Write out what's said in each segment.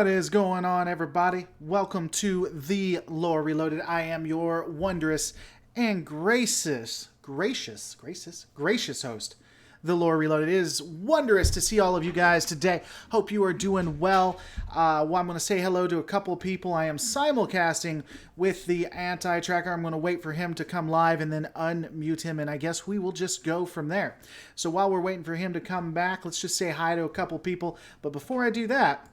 What is going on, everybody? Welcome to the Lore Reloaded. I am your wondrous and gracious host. The Lore Reloaded. It is wondrous to see all of you guys today. Hope you are doing well. I'm going to say hello to a couple of people. I am simulcasting with the anti-tracker. I'm going to wait for him to come live and then unmute him, and I guess we will just go from there. So while we're waiting for him to come back, let's just say hi to a couple people. But before I do that,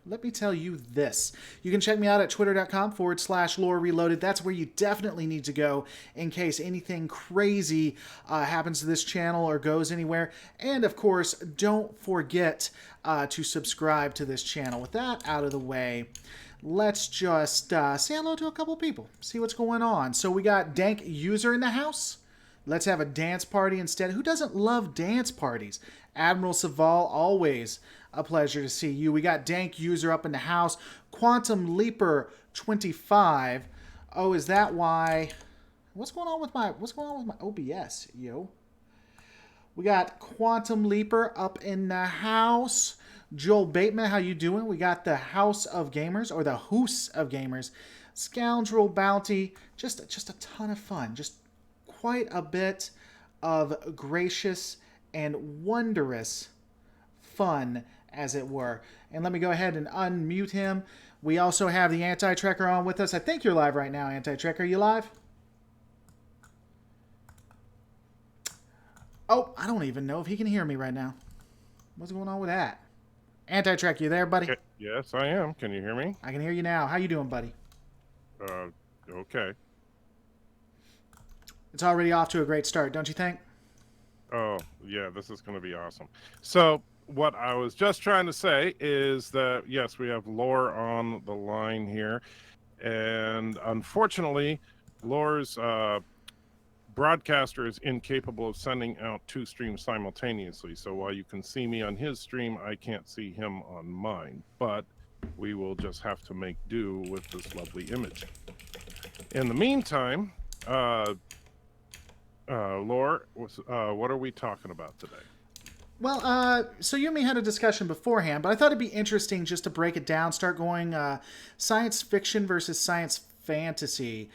let me tell you this. You can check me out at twitter.com/lore reloaded. That's where you definitely need to go in case anything crazy happens to this channel or goes anywhere. And of course, don't forget to subscribe to this channel. With that out of the way, let's just say hello to a couple people, see what's going on. So we got Dank User in the house. Let's have a dance party instead. Who doesn't love dance parties? Admiral Saval, always a pleasure to see you. We got Dank User up in the house. Quantum Leaper 25. Oh, is that why? What's going on with my OBS, yo? We got Quantum Leaper up in the house. Joel Bateman, how you doing? We got the House of Gamers, or the Hoose of Gamers. Scoundrel Bounty. Just a ton of fun. Just quite a bit of gracious and wondrous fun, as it were. And let me go ahead and unmute him. We also have the anti-tracker on with us. I think you're live right now, anti-tracker. You live? Oh, I don't even know if he can hear me right now. What's going on with that? Anti-tracker, you there, buddy? Yes, I am. Can you hear me? I can hear you now. How you doing, buddy? Okay. It's already off to a great start, don't you think? Oh, yeah, this is going to be awesome. So what I was just trying to say is that, yes, we have Lore on the line here. And unfortunately, Lore's broadcaster is incapable of sending out two streams simultaneously. So while you can see me on his stream, I can't see him on mine. But we will just have to make do with this lovely image. In the meantime, Lore, what are we talking about today? Well, so you and me had a discussion beforehand, but I thought it'd be interesting just to break it down, start going science fiction versus science fantasy.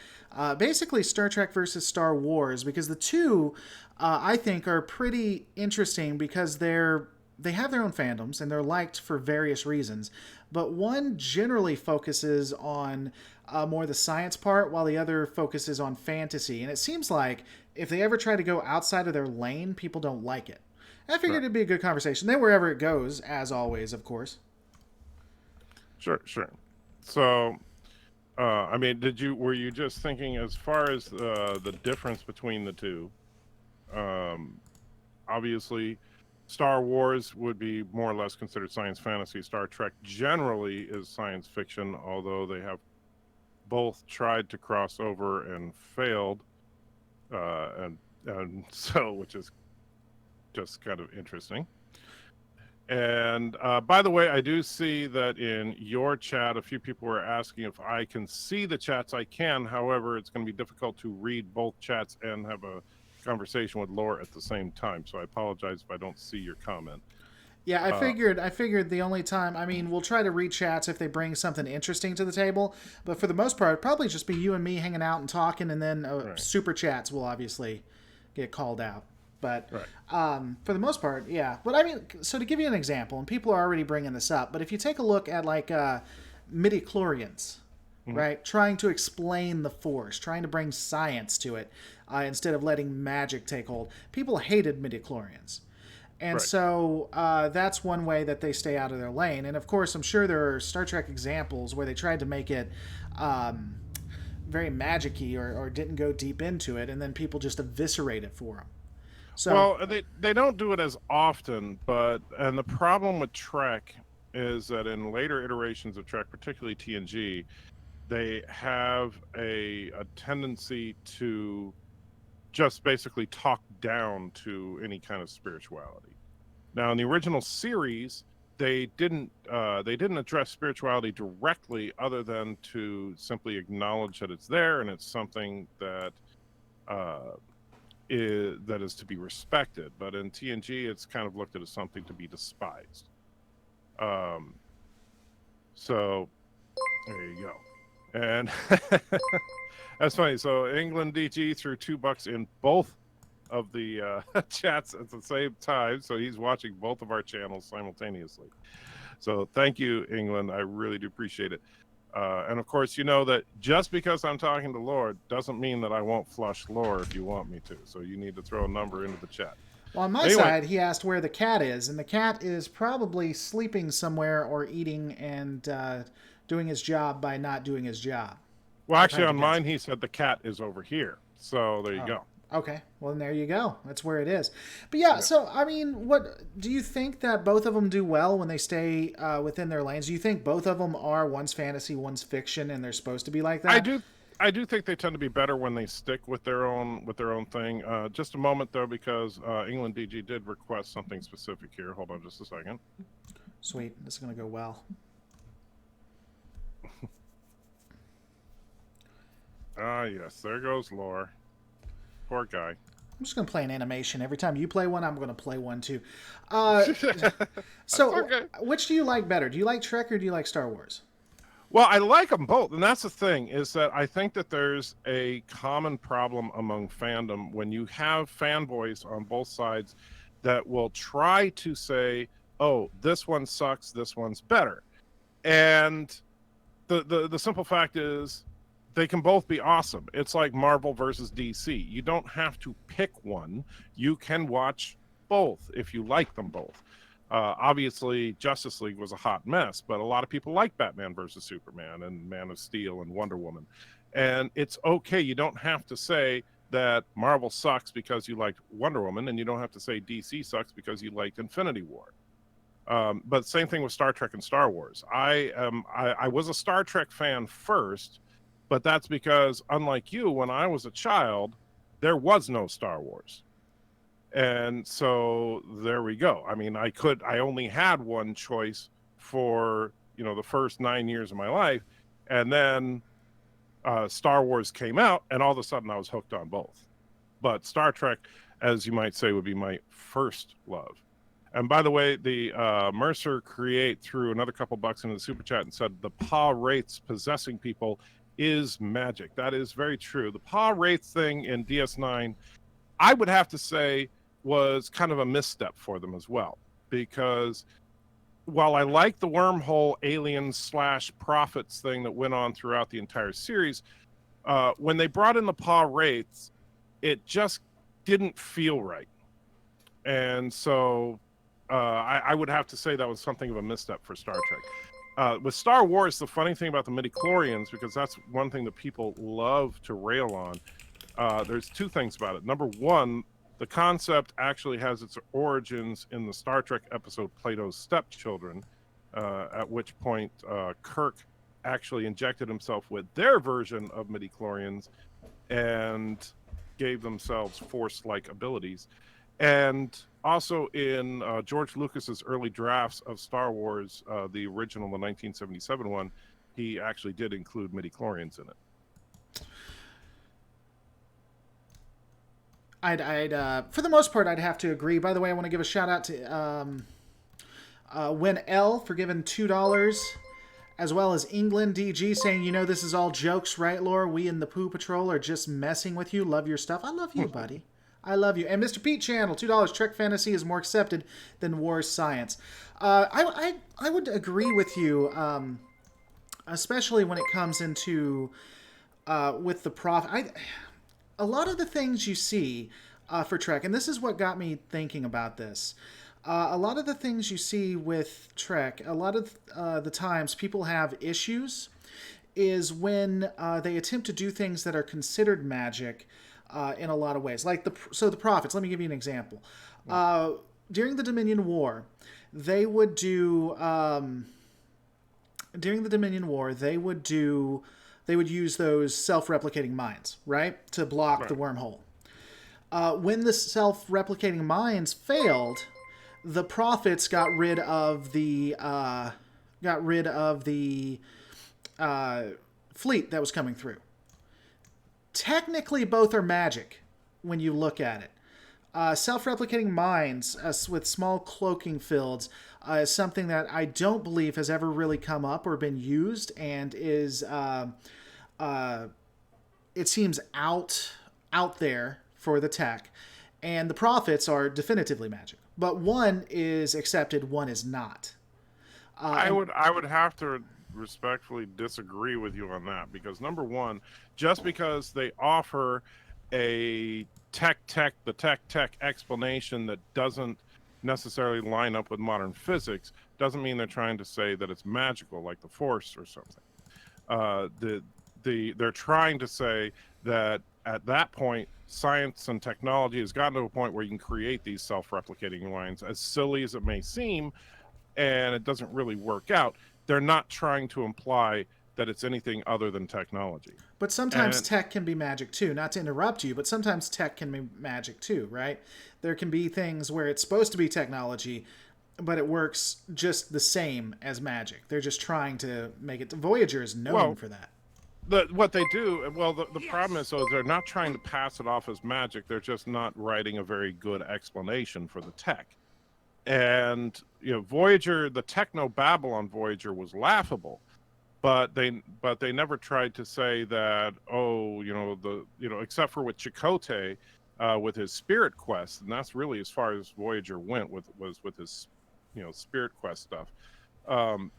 Basically, Star Trek versus Star Wars, because the two, I think, are pretty interesting because they have their own fandoms and they're liked for various reasons. But one generally focuses on more the science part, while the other focuses on fantasy. And it seems like if they ever try to go outside of their lane, people don't like it. I figured it'd be a good conversation. Then wherever it goes, as always, of course. Sure. So, I mean, were you just thinking as far as the difference between the two? Obviously, Star Wars would be more or less considered science fantasy. Star Trek generally is science fiction, although they have both tried to cross over and failed, and so, which is just kind of interesting. And by the way, I do see that in your chat, a few people were asking if I can see the chats. I can. However, it's going to be difficult to read both chats and have a conversation with Lore at the same time. So I apologize if I don't see your comment. Yeah, I figured the only time, I mean, we'll try to read chats if they bring something interesting to the table, but for the most part, probably just be you and me hanging out and talking, and then Right. super chats will obviously get called out. But Right. for the most part, yeah. But I mean, so to give you an example, and people are already bringing this up, but if you take a look at like midi-chlorians, right, trying to explain the Force, trying to bring science to it instead of letting magic take hold, people hated midi-chlorians. And so that's one way that they stay out of their lane. And of course, I'm sure there are Star Trek examples where they tried to make it very magic-y or didn't go deep into it, and then people just eviscerate it for them. So, well, they don't do it as often, and the problem with Trek is that in later iterations of Trek, particularly TNG, they have a tendency to just basically talk down to any kind of spirituality. Now, in the original series, they didn't address spirituality directly, other than to simply acknowledge that it's there and it's something that is to be respected. But in TNG, it's kind of looked at as something to be despised. So there you go. And that's funny. So England DG threw $2 in both of the chats at the same time. So he's watching both of our channels simultaneously. So thank you, England. I really do appreciate it. And of course, you know that just because I'm talking to Lord doesn't mean that I won't flush lore if you want me to. So you need to throw a number into the chat. Well, on my side, he asked where the cat is, and the cat is probably sleeping somewhere or eating and doing his job by not doing his job. Well, actually, on mine, he said the cat is over here. So there you go. Okay, well, then there you go. That's where it is. But yeah, so, I mean, what do you think that both of them do well when they stay within their lanes? Do you think both of them are one's fantasy, one's fiction, and they're supposed to be like that? I do think they tend to be better when they stick with their own thing. Just a moment though, because England DG did request something specific here. Hold on just a second. Sweet, this is gonna go well. Yes, there goes Lore. Poor guy. I'm just gonna play an animation. Every time you play one, I'm gonna play one too. So, okay. Which do you like better? Do you like Trek or do you like Star Wars? Well, I like them both, and that's the thing, is that I think that there's a common problem among fandom when you have fanboys on both sides that will try to say, oh, this one sucks, this one's better. And the simple fact is they can both be awesome. It's like Marvel versus DC. You don't have to pick one. You can watch both if you like them both. Obviously, Justice League was a hot mess, but a lot of people like Batman versus Superman and Man of Steel and Wonder Woman. And it's okay. You don't have to say that Marvel sucks because you liked Wonder Woman, and you don't have to say DC sucks because you liked Infinity War. But same thing with Star Trek and Star Wars. I was a Star Trek fan first, but that's because, unlike you, when I was a child, there was no Star Wars. And so there we go. I mean, I only had one choice for, the first 9 years of my life. And then Star Wars came out, and all of a sudden I was hooked on both. But Star Trek, as you might say, would be my first love. And by the way, the Mercer Create threw another couple bucks into the super chat and said the Pa Wraiths possessing people is magic. That is very true. The Pa Wraith thing in DS9, I would have to say, was kind of a misstep for them as well, because while I like the wormhole aliens / prophets thing that went on throughout the entire series, when they brought in the Pa Wraiths, it just didn't feel right. And so I would have to say that was something of a misstep for Star Trek. With Star Wars, the funny thing about the midichlorians, because that's one thing that people love to rail on, there's two things about it. Number one, the concept actually has its origins in the Star Trek episode Plato's Stepchildren, at which point Kirk actually injected himself with their version of midichlorians and gave themselves Force-like abilities. And also in George Lucas's early drafts of Star Wars, the original, the 1977 one, he actually did include midichlorians in it. I'd for the most part, I'd have to agree. By the way, I want to give a shout out to Win L for giving $2, as well as England DG saying, this is all jokes, right, Laura? We in the Pooh Patrol are just messing with you. Love your stuff. I love you, buddy. I love you. And Mr. Pete Channel, $2. Trek fantasy is more accepted than war science. I would agree with you, especially when it comes into with the prophet. A lot of the things you see for Trek, and this is what got me thinking about this. A lot of the things you see with Trek, a lot of the times people have issues, is when they attempt to do things that are considered magic in a lot of ways. Like the prophets. Let me give you an example. During the Dominion War, they would do. They would use those self-replicating mines, right, to block the wormhole. When the self-replicating mines failed, the prophets got rid of the fleet that was coming through. Technically, both are magic when you look at it. Self-replicating mines with small cloaking fields is something that I don't believe has ever really come up or been used, and is uh, it seems out there for the tech, and the profits are definitively magic. But one is accepted, one is not. And I would have to respectfully disagree with you on that because number one, just because they offer a tech explanation that doesn't necessarily line up with modern physics doesn't mean they're trying to say that it's magical like the Force or something. They're trying to say that at that point science and technology has gotten to a point where you can create these self-replicating lines, as silly as it may seem, and it doesn't really work out. They're not trying to imply that it's anything other than technology. but sometimes And tech can be magic too. Not to interrupt you, but sometimes tech can be magic too, right? There can be things where it's supposed to be technology, but it works just the same as magic. They're just trying to make it. Voyager is known well, for that. what they do, well, the problem is, so they're not trying to pass it off as magic. They're just not writing a very good explanation for the tech. And Voyager, the techno babble on Voyager was laughable, but they never tried to say that, oh, except for with Chakotay, with his spirit quest, and that's really as far as Voyager went with his spirit quest stuff. um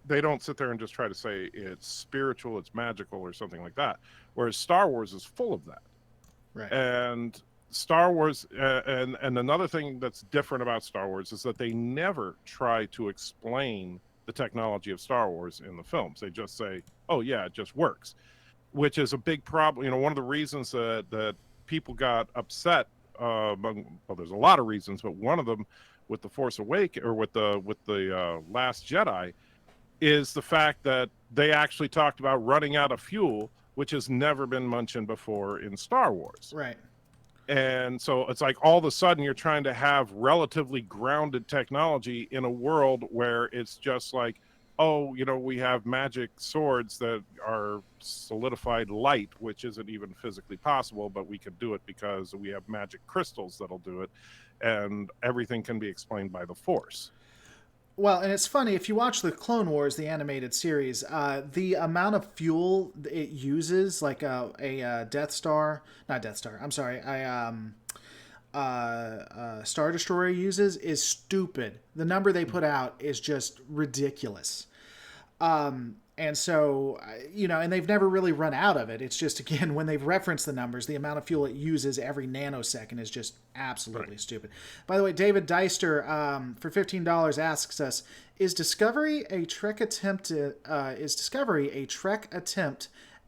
they don't sit there and just try to say it's spiritual, it's magical, or something like that, whereas Star Wars is full of that. Right. And Star Wars, and another thing that's different about Star Wars is that they never try to explain the technology of Star Wars in the films. They just say, "Oh yeah, it just works," which is a big problem. One of the reasons that people got upset, well, there's a lot of reasons, but one of them with the Force Awakens, or with the Last Jedi, is the fact that they actually talked about running out of fuel, which has never been mentioned before in Star Wars. Right. And so it's like all of a sudden you're trying to have relatively grounded technology in a world where it's just like, oh, we have magic swords that are solidified light, which isn't even physically possible, but we can do it because we have magic crystals that'll do it. And everything can be explained by the Force. Well, and it's funny if you watch the Clone Wars, the animated series, the amount of fuel it uses, like a Death Star, not Death Star. I'm sorry, Star Destroyer uses is stupid. The number they put out is just ridiculous. And so, and they've never really run out of it. It's just, again, when they've referenced the numbers, the amount of fuel it uses every nanosecond is just absolutely stupid. By the way, David Deister, for $15 asks us, is Discovery a Trek attempt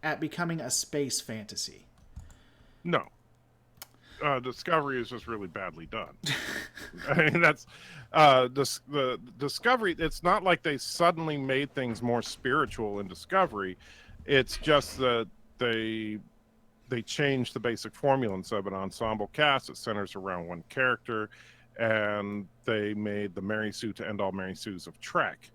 at becoming a space fantasy? No. Discovery is just really badly done. I mean, that's the Discovery. It's not like they suddenly made things more spiritual in Discovery. It's just that they changed the basic formula instead of an ensemble cast. It centers around one character, and they made the Mary Sue to end all Mary Sues of Trek,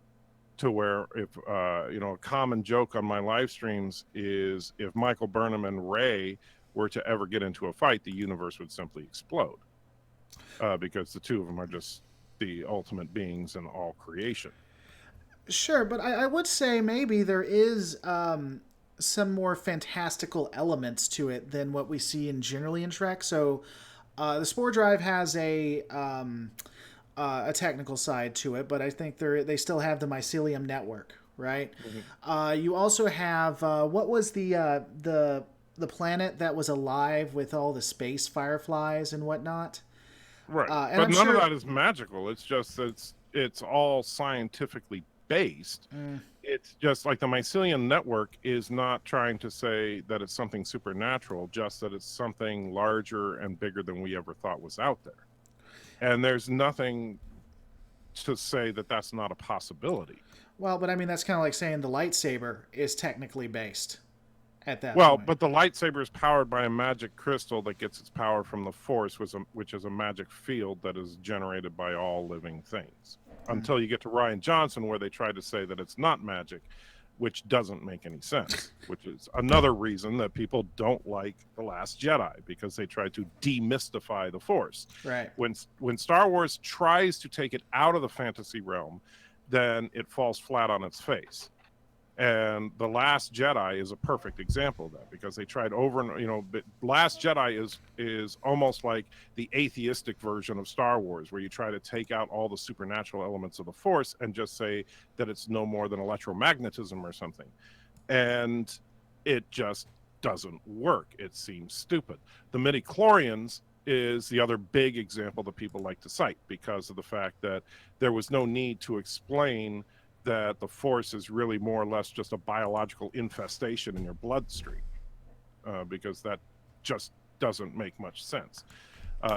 to where if a common joke on my live streams is if Michael Burnham and Ray were to ever get into a fight, the universe would simply explode, because the two of them are just the ultimate beings in all creation. Sure, but I would say maybe there is some more fantastical elements to it than what we see generally in Trek. So the Spore Drive has a technical side to it, but I think they still have the mycelium network, right? Mm-hmm. You also have what was the planet that was alive with all the space fireflies and whatnot. Right, but none of that is magical. It's just it's all scientifically based. It's just like the mycelium network is not trying to say that it's something supernatural, just that it's something larger and bigger than we ever thought was out there. And there's nothing to say that that's not a possibility. Well, but I mean, that's kind of like saying the lightsaber is technically based at that Well, point. but the lightsaber is powered by a magic crystal that gets its power from the Force, which is a magic field that is generated by all living things. Until you get to Rian Johnson, where they try to say that it's not magic. which doesn't make any sense, which is another reason that people don't like The Last Jedi, because they try to demystify the Force. Right. When Star Wars tries to take it out of the fantasy realm, then it falls flat on its face. And The Last Jedi is a perfect example of that, because they tried over and but Last Jedi is almost like the atheistic version of Star Wars, where you try to take out all the supernatural elements of the Force and just say that it's no more than electromagnetism or something. And it just doesn't work. It seems stupid. The midichlorians is the other big example that people like to cite, because of the fact that there was no need to explain that the Force is really more or less just a biological infestation in your bloodstream, because that just doesn't make much sense.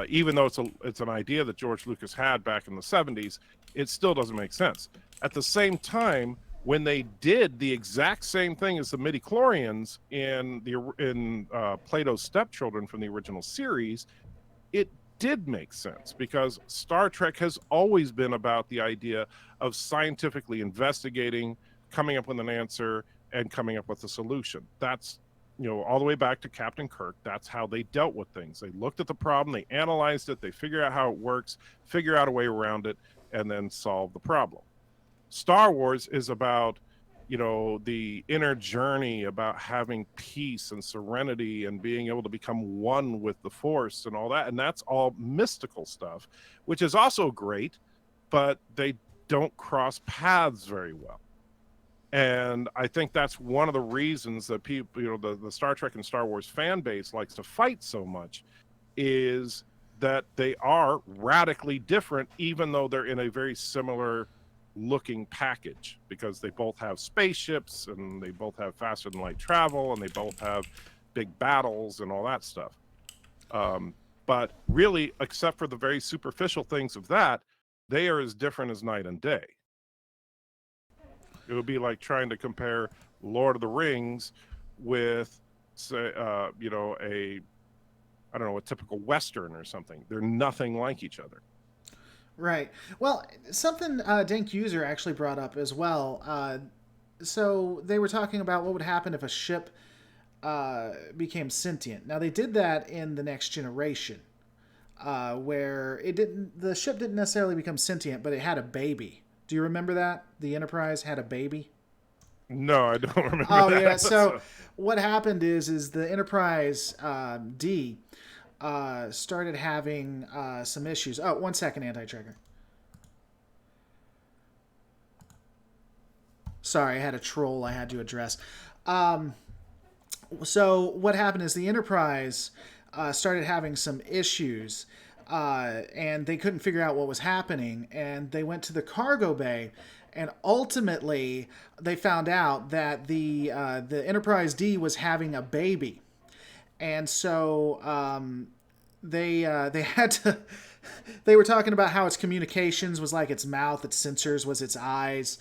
Even though it's an idea that George Lucas had back in the 70s, it still doesn't make sense. At the same time, when they did the exact same thing as the midichlorians in Plato's Stepchildren from the original series, it did make sense, because Star Trek has always been about the idea of scientifically investigating, coming up with an answer, and coming up with a solution. That's, all the way back to Captain Kirk. That's how they dealt with things. They looked at the problem, they analyzed it, they figure out how it works, figure out a way around it, and then solve the problem. Star Wars is about the inner journey, about having peace and serenity and being able to become one with the Force and all that. And that's all mystical stuff, which is also great, but they don't cross paths very well. And I think that's one of the reasons that people, the Star Trek and Star Wars fan base likes to fight so much, is that they are radically different, even though they're in a very similar looking package, because they both have spaceships and they both have faster than light travel and they both have big battles and all that stuff. But really, except for the very superficial things of that, they are as different as night and day. It would be like trying to compare Lord of the Rings with, say, a typical Western or something. They're nothing like each other. Right. Well, something Dank User actually brought up as well. So they were talking about what would happen if a ship became sentient. Now they did that in The Next Generation, where the ship didn't necessarily become sentient, but it had a baby. Do you remember that the Enterprise had a baby? No, I don't remember. Oh that. yeah. So what happened is the Enterprise D started having some issues. Oh, 1 second, anti-trigger. Sorry, I had a troll I had to address. So what happened is the Enterprise started having some issues, and they couldn't figure out what was happening, and they went to the cargo bay, and ultimately they found out that the Enterprise D was having a baby, and so they had to. They were talking about how its communications was like its mouth, its sensors was its eyes.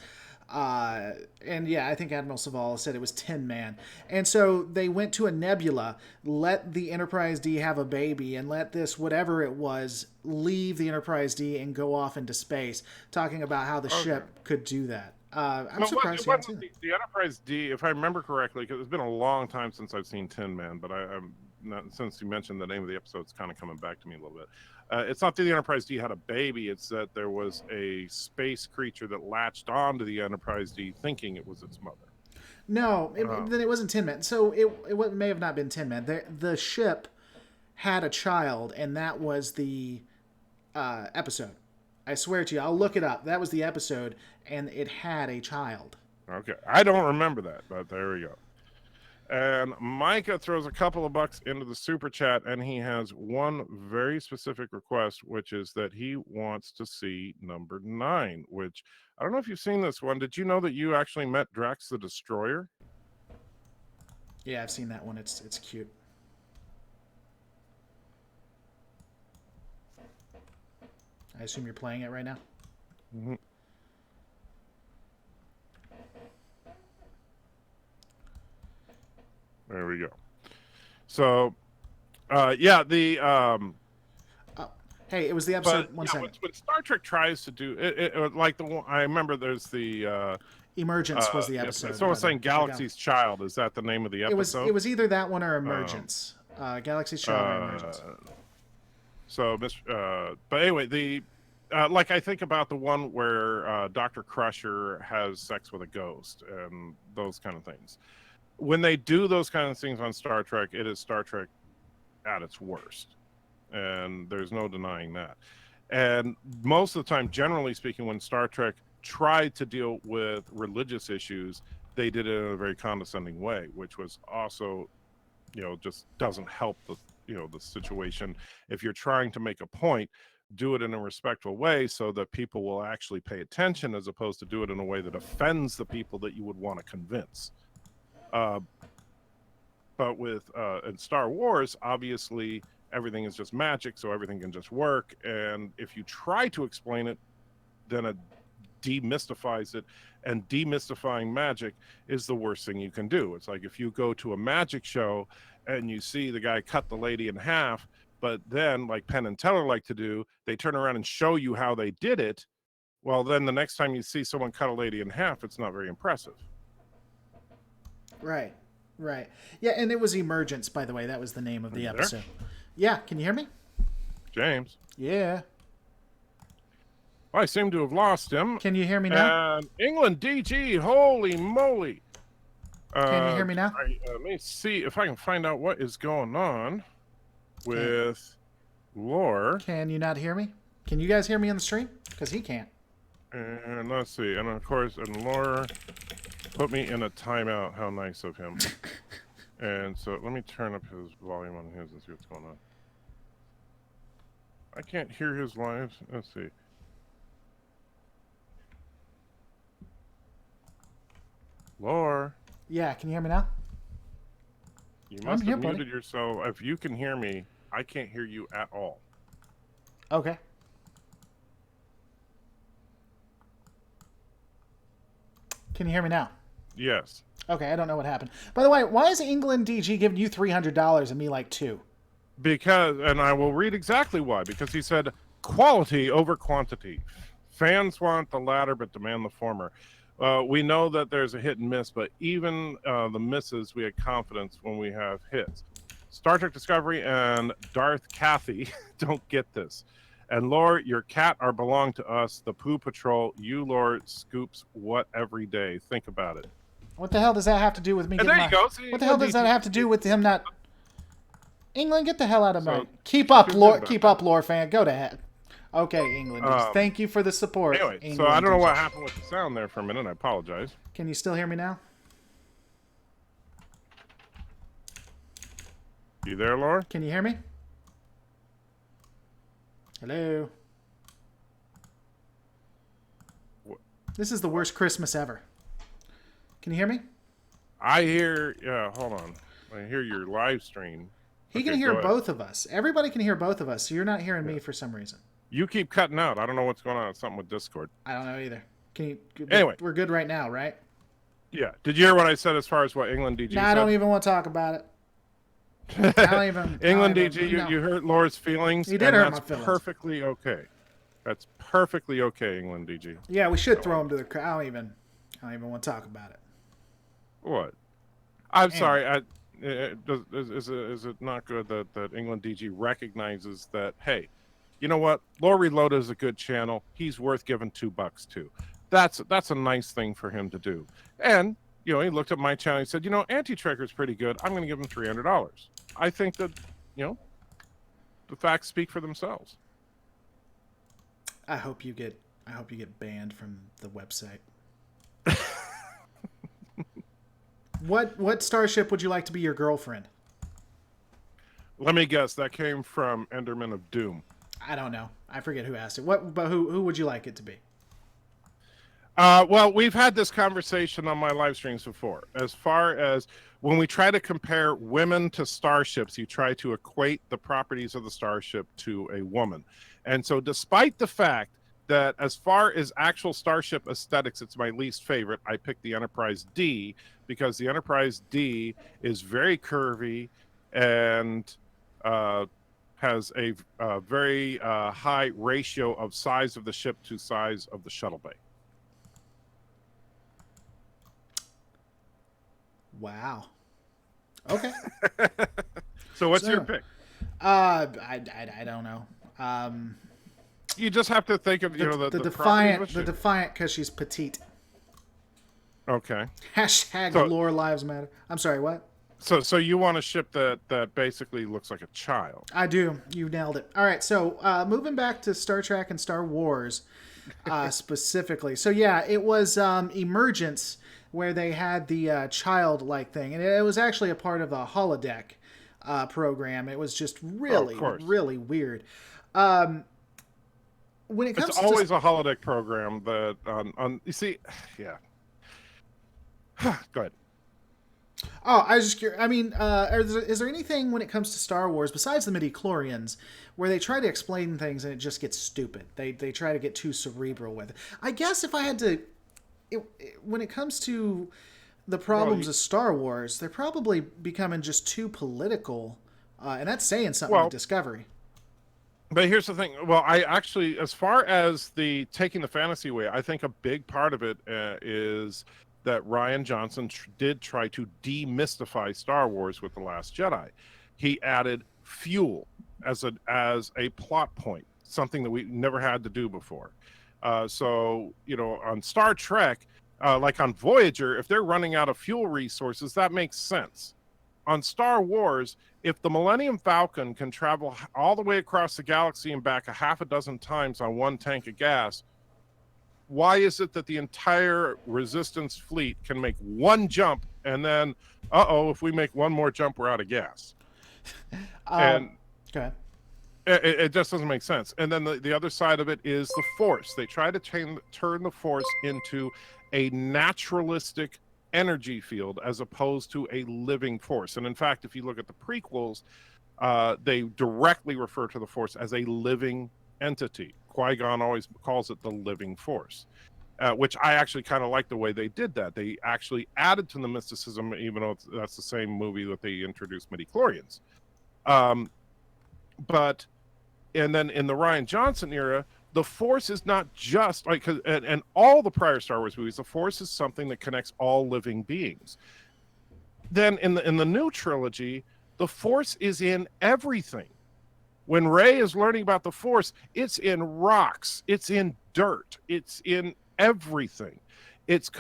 And yeah, I think Admiral Saval said it was Tin Man. And so they went to a nebula, let the Enterprise D have a baby, and let this, whatever it was, leave the Enterprise D and go off into space, talking about how the ship could do that. I'm surprised you haven't seen it. The Enterprise D, if I remember correctly, because it's been a long time since I've seen Tin Man, but I'm not, since you mentioned the name of the episode, it's kind of coming back to me a little bit. It's not that the Enterprise D had a baby, it's that there was a space creature that latched onto the Enterprise D thinking it was its mother. No, then it wasn't Tin Man. So it may have not been Tin Man. The ship had a child, and that was the episode. I swear to you, I'll look it up. That was the episode, and it had a child. Okay, I don't remember that, but there we go. And Micah throws a couple of bucks into the super chat, and he has one very specific request, which is that he wants to see number 9, which I don't know if you've seen this one. Did you know that you actually met Drax the Destroyer? Yeah, I've seen that one. It's cute. I assume you're playing it right now? Mm-hmm. There we go. So, yeah, the Hey, it was the But episode. One yeah, second. when Star Trek tries to do it, like the one I remember, there's Emergence was the episode. someone By the saying Galaxy's Child. Is that the name of the it episode? was either that one or Um, Emergence. Galaxy's Child or Emergence. uh, but anyway, like I think about the one where Dr. Crusher has sex with a ghost and those kind of things. When they do those kind of things on Star Trek, it is Star Trek at its worst, and there's no denying that. And most of the time, generally speaking, when Star Trek tried to deal with religious issues, they did it in a very condescending way, which was also, just doesn't help the situation. If you're trying to make a point, do it in a respectful way so that people will actually pay attention, as opposed to do it in a way that offends the people that you would want to convince. But with in Star Wars, obviously everything is just magic, so everything can just work. And if you try to explain it, then it demystifies it. And demystifying magic is the worst thing you can do. It's like if you go to a magic show and you see the guy cut the lady in half, but then, like Penn and Teller like to do, they turn around and show you how they did it. Well, then the next time you see someone cut a lady in half, it's not very impressive. Right. Right. Yeah, and it was Emergence, by the way. That was the name of the episode. There? Yeah, can you hear me? James. Yeah. I seem to have lost him. Can you hear me now? And England DG, holy moly. Can you hear me now? Let me see if I can find out what is going on with Lore. Can you not hear me? Can you guys hear me on the stream? Because he can't. And let's see. And of course, and Lore put me in a timeout. How nice of him. And so let me turn up his volume on his and see what's going on. I can't hear his live. Let's see. Lore. Yeah, can you hear me now? You must have muted yourself. If you can hear me, I can't hear you at all. Okay. Can you hear me now? Yes. Okay, I don't know what happened. By the way, why is England DG giving you $300 and me like $2? Because, and I will read exactly why, because he said quality over quantity. Fans want the latter but demand the former. We know that there's a hit and miss, but even the misses, we had confidence when we have hits. Star Trek Discovery and Darth Cathy don't get this. And Lore, your cat are belong to us. The Poo Patrol, you Lore scoops what every day. Think about it. What the hell does that have to do with me? And there you go. See, what the hell does that have to do with him not? England, get the hell out of my. Keep up, Lore fan. Go to heck. Okay, England. Thank you for the support. Anyway, England, so I don't know what happened with the sound there for a minute. I apologize. Can you still hear me now? You there, Lore? Can you hear me? Hello. What? This is the worst Christmas ever. Can you hear me? I hear. Yeah, hold on. I hear your live stream. He can hear both of us. Everybody can hear both of us. So you're not hearing me for some reason. You keep cutting out. I don't know what's going on. It's something with Discord. I don't know either. Can you? Anyway, we're good right now, right? Yeah. Did you hear what I said as far as what England DG said? I don't even want to talk about it. I don't even. England DG, you hurt Laura's feelings. He did hurt my feelings. That's perfectly okay. That's perfectly okay, England DG. Yeah, we should throw him to the crowd. I don't even want to talk about it. What? I'm sorry. Is it not good that England DG recognizes that, hey, you know what? Lore Reloaded is a good channel. He's worth giving $2 to. That's a nice thing for him to do. And, he looked at my channel and he said, Anti-Trekker's pretty good. I'm going to give him $300. I think that, the facts speak for themselves. I hope you get banned from the website. What starship would you like to be your girlfriend? Let me guess. That came from Enderman of Doom. I don't know. I forget who asked it. But who would you like it to be? Well, we've had this conversation on my live streams before. As far as when we try to compare women to starships, you try to equate the properties of the starship to a woman. And so despite the fact that as far as actual starship aesthetics, it's my least favorite, I picked the Enterprise D because the Enterprise D is very curvy and has a very high ratio of size of the ship to size of the shuttle bay. Wow. Okay. So what's your So, pick? I don't know. You just have to think of, The, the the properties of a defiant, the ship. defiant, because she's petite. Okay. Hashtag So lore lives matter. I'm sorry, what? so you want a ship that basically looks like a child. I do. You nailed it. All right, so moving back to Star Trek and Star Wars specifically. So yeah, it was Emergence where they had the childlike thing, and it was actually a part of a holodeck program. It was just Oh, of really, course. really weird. When it It's comes to always a holodeck program that on you see, yeah. Go ahead. Oh, I was just curious. I mean, is there anything when it comes to Star Wars besides the midi-chlorians where they try to explain things and it just gets stupid? They try to get too cerebral with it. I guess if I had to, when it comes to the Well, problems of Star Wars, they're probably becoming just too political, and that's saying something with well, Discovery. but here's the thing. Well, I actually, as far as the taking the fantasy away, I think a big part of it is that Ryan Johnson did try to demystify Star Wars with The Last Jedi. He added fuel as a plot point, something that we never had to do before. So on Star Trek, like on Voyager, if they're running out of fuel resources, that makes sense. On Star Wars, if the Millennium Falcon can travel all the way across the galaxy and back a half a dozen times on one tank of gas, why is it that the entire Resistance fleet can make one jump and then, if we make one more jump, we're out of gas? Uh, And okay. it just doesn't make sense. And then the other side of it is the Force. They try to turn the Force into a naturalistic energy field as opposed to a living force. And in fact, if you look at the prequels, they directly refer to the Force as a living entity. Qui-Gon always calls it the living Force, which I actually kind of like the way they did that. They actually added to the mysticism, even though that's the same movie that they introduced midi-chlorians. But and then in the Ryan Johnson era, the Force is not just like and all the prior Star Wars movies, the Force is something that connects all living beings. Then in the new trilogy, the Force is in everything. When Rey is learning about the Force, it's in rocks, it's in dirt, it's in everything. It's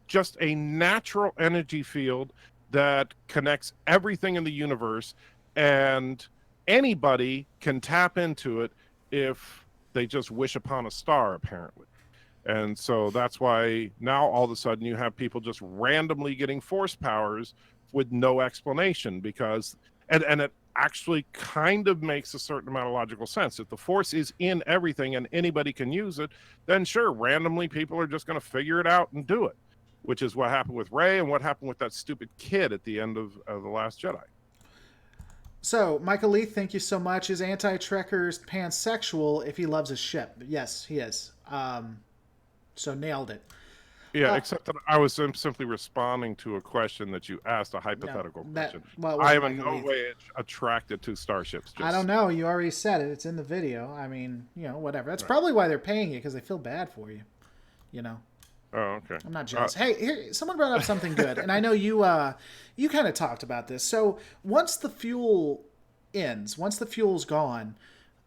just a natural energy field that connects everything in the universe, and anybody can tap into it if they just wish upon a star, apparently. And so that's why now all of a sudden you have people just randomly getting force powers with no explanation, because and it actually kind of makes a certain amount of logical sense. If the force is in everything and anybody can use it, then sure, randomly people are just going to figure it out and do it, which is what happened with Rey and what happened with that stupid kid at the end of The Last Jedi. So, Michael Leith, thank you so much. Is anti-Trekkers pansexual if he loves his ship? Yes, he is. So nailed it. Yeah, except that I was simply responding to a question that you asked, a No, hypothetical that question. well, it I wasn't am in Michael no Leith. way attracted to starships. I don't know. You already said it. It's in the video. I mean, whatever. That's Right. probably why they're paying you, because they feel bad for you. You know. Oh, okay. I'm not jealous. Hey, here, someone brought up something good, and I know you kind of talked about this. So once the fuel ends, once the fuel's gone,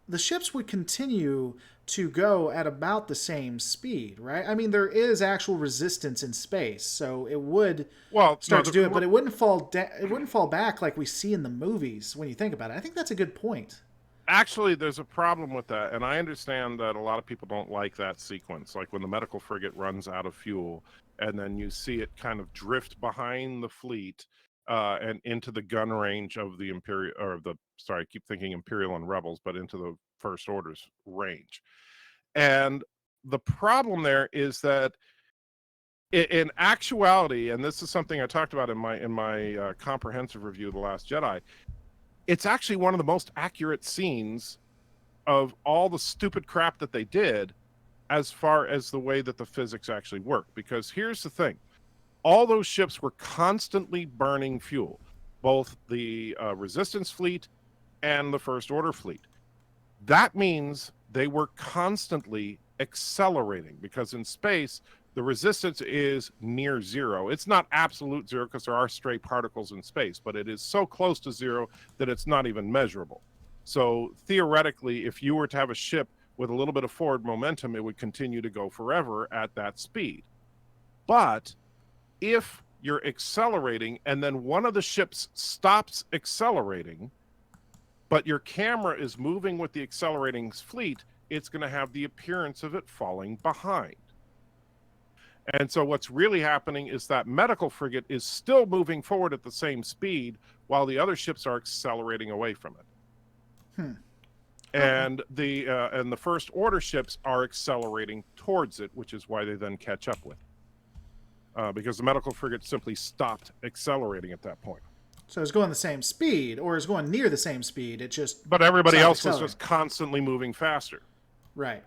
the ships would continue to go at about the same speed, right? I mean, there is actual resistance in space, so it would Well, no, start to do it, but it wouldn't fall. It wouldn't fall back like we see in the movies when you think about it. I think that's a good point. actually, there's a problem with that, and I understand that a lot of people don't like that sequence, like when the medical frigate runs out of fuel, and then you see it kind of drift behind the fleet and into the gun range of the Imperial, or the sorry, I keep thinking Imperial and Rebels, but into the First Order's range. And the problem there is that in actuality, and this is something I talked about in my comprehensive review of The Last Jedi, it's actually one of the most accurate scenes of all the stupid crap that they did as far as the way that the physics actually work. Because here's the thing. All those ships were constantly burning fuel, both the resistance fleet and the First Order fleet. That means they were constantly accelerating, because in space, the resistance is near zero. It's not absolute zero because there are stray particles in space, but it is so close to zero that it's not even measurable. So theoretically, if you were to have a ship with a little bit of forward momentum, it would continue to go forever at that speed. But if you're accelerating and then one of the ships stops accelerating, but your camera is moving with the accelerating fleet, it's going to have the appearance of it falling behind. And so what's really happening is that medical frigate is still moving forward at the same speed while the other ships are accelerating away from it. And the First Order ships are accelerating towards it, which is why they then catch up with it. Because the medical frigate simply stopped accelerating at that point. So it's going the same speed, or it's going near the same speed. It just But everybody else was just constantly moving faster. Right.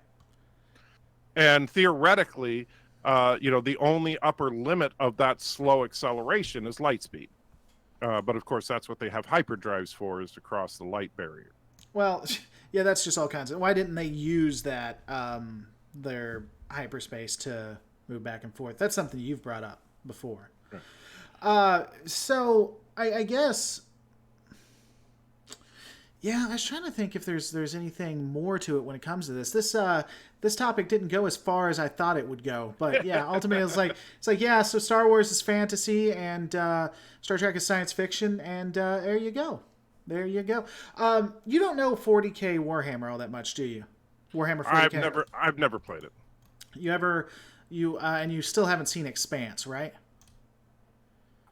And theoretically, the only upper limit of that slow acceleration is light speed. But of course, that's what they have hyperdrives for, is to cross the light barrier. Well, yeah, that's just all kinds of. Why didn't they use that their hyperspace to move back and forth? That's something you've brought up before. Right. So I guess. Yeah, I was trying to think if there's anything more to it when it comes to this. This topic didn't go as far as I thought it would go, but yeah, ultimately it's like yeah. So Star Wars is fantasy and Star Trek is science fiction, and there you go. There you go. You don't know 40K Warhammer all that much, do you? Warhammer 40K. I've never played it. And you still haven't seen Expanse, right?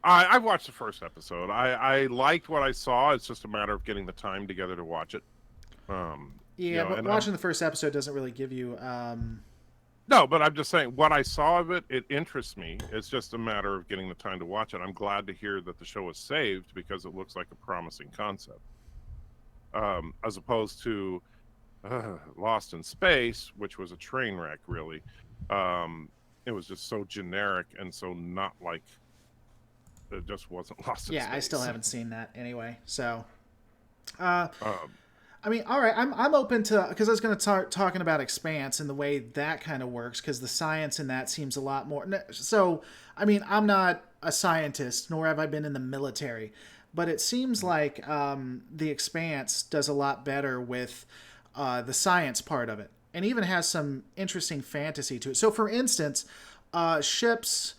I watched the first episode. I liked what I saw. It's just a matter of getting the time together to watch it. But watching the first episode doesn't really give you. No, but I'm just saying, what I saw of it, it interests me. It's just a matter of getting the time to watch it. I'm glad to hear that the show was saved because it looks like a promising concept. As opposed to Lost in Space, which was a train wreck, really. It was just so generic and so not like. It just wasn't Lost in Space. Yeah, I still haven't seen that anyway. So, I mean, all right, I'm open to, because I was going to start talking about Expanse and the way that kind of works, because the science in that seems a lot more. So, I mean, I'm not a scientist, nor have I been in the military, but it seems like the Expanse does a lot better with the science part of it, and even has some interesting fantasy to it. So, for instance, ships.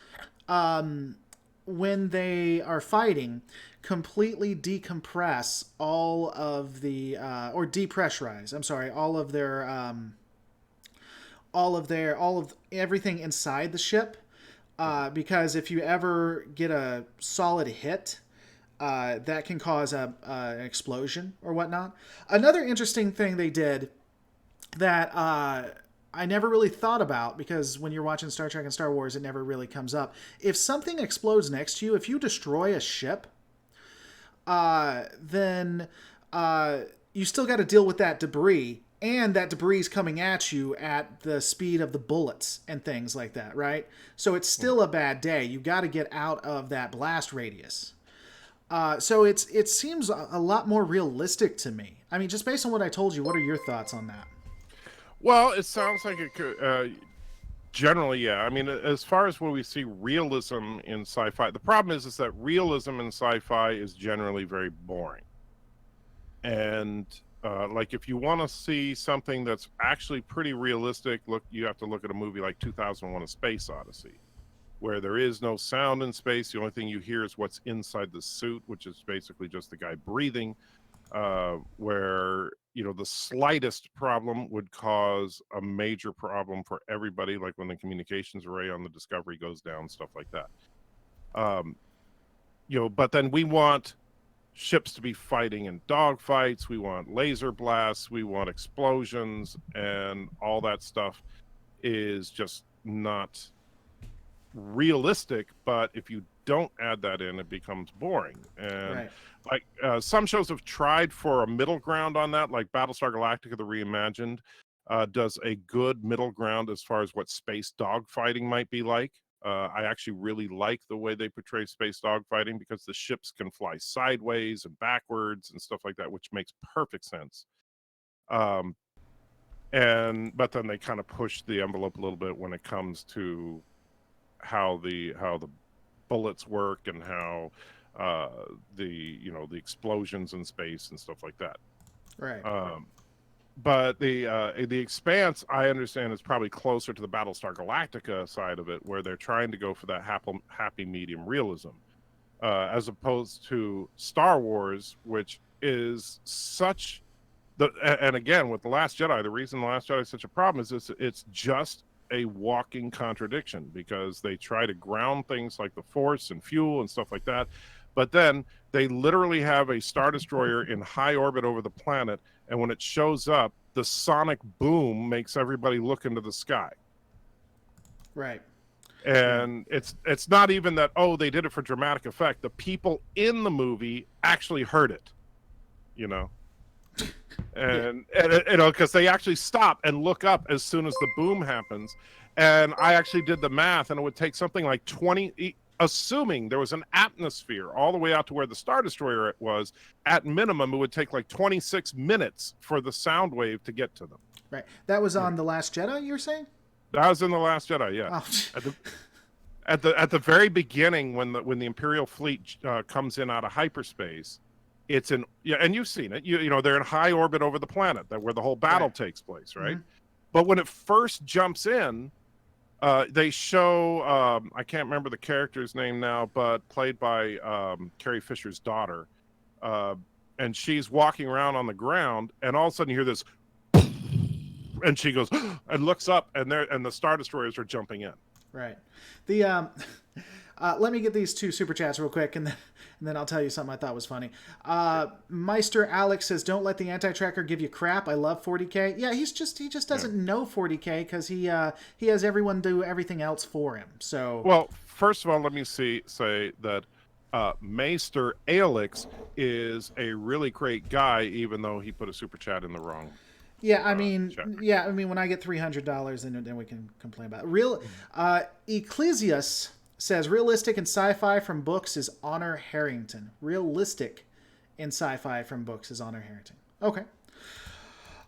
When they are fighting, completely decompress all of the or depressurize. I'm sorry, all of everything inside the ship, because if you ever get a solid hit, that can cause an explosion or whatnot. Another interesting thing they did that I never really thought about, because when you're watching Star Trek and Star Wars, it never really comes up. If something explodes next to you, if you destroy a ship, then you still got to deal with that debris, and that debris is coming at you at the speed of the bullets and things like that, right? So it's still a bad day. You got to get out of that blast radius. So it seems a lot more realistic to me. I mean, just based on what I told you, what are your thoughts on that? Well, it sounds like it could. Generally, yeah. I mean, as far as when we see realism in sci-fi, the problem is that realism in sci-fi is generally very boring. And like, if you want to see something that's actually pretty realistic, you have to look at a movie like 2001: A Space Odyssey, where there is no sound in space. The only thing you hear is what's inside the suit, which is basically just the guy breathing. Where the slightest problem would cause a major problem for everybody, like when the communications array on the Discovery goes down, stuff like that. But then we want ships to be fighting in dogfights, we want laser blasts, we want explosions, and all that stuff is just not realistic. But if you don't add that in, it becomes boring. And Right. like some shows have tried for a middle ground on that, like Battlestar Galactica: The Reimagined does a good middle ground as far as what space dogfighting might be like. I actually really like the way they portray space dogfighting because the ships can fly sideways and backwards and stuff like that, which makes perfect sense. Um, but then they kind of push the envelope a little bit when it comes to how the bullets work and how the explosions in space and stuff like that. Right. But the Expanse, I understand, is probably closer to the Battlestar Galactica side of it, where they're trying to go for that happy medium realism, as opposed to Star Wars, which is such and again with the Last Jedi, the reason the Last Jedi is such a problem is it's just a walking contradiction because they try to ground things like the Force and fuel and stuff like that, but then they literally have a Star Destroyer in high orbit over the planet, and when it shows up, the sonic boom makes everybody look into the sky. Right. And it's not even that, oh, they did it for dramatic effect. The people in the movie actually heard it, you know. And because they actually stop and look up as soon as the boom happens. And I actually did the math, and it would take something like 20, assuming there was an atmosphere all the way out to where the Star Destroyer was, at minimum, it would take like 26 minutes for the sound wave to get to them. Right. That was on The Last Jedi, you're saying? That was in The Last Jedi, yeah. Oh. At the very beginning, when the Imperial fleet comes in out of hyperspace, it's in, yeah, and you've seen it. You know they're in high orbit over the planet, where the whole battle takes place, right? Mm-hmm. But when it first jumps in, they show I can't remember the character's name now, but played by Carrie Fisher's daughter, and she's walking around on the ground, and all of a sudden you hear this, and she goes and looks up, and the Star Destroyers are jumping in. Right. The let me get these two super chats real quick, and then I'll tell you something I thought was funny. Meister Alex says, "Don't let the anti-tracker give you crap. I love 40K." Yeah, he just doesn't know 40K because he has everyone do everything else for him. So well, first of all, let me say that Meister Alex is a really great guy, even though he put a super chat in the wrong. Yeah, I mean, when I get $300, then we can complain about it. Ecclesias says, realistic in sci-fi from books is Honor Harrington. Realistic in sci-fi from books is Honor Harrington. Okay.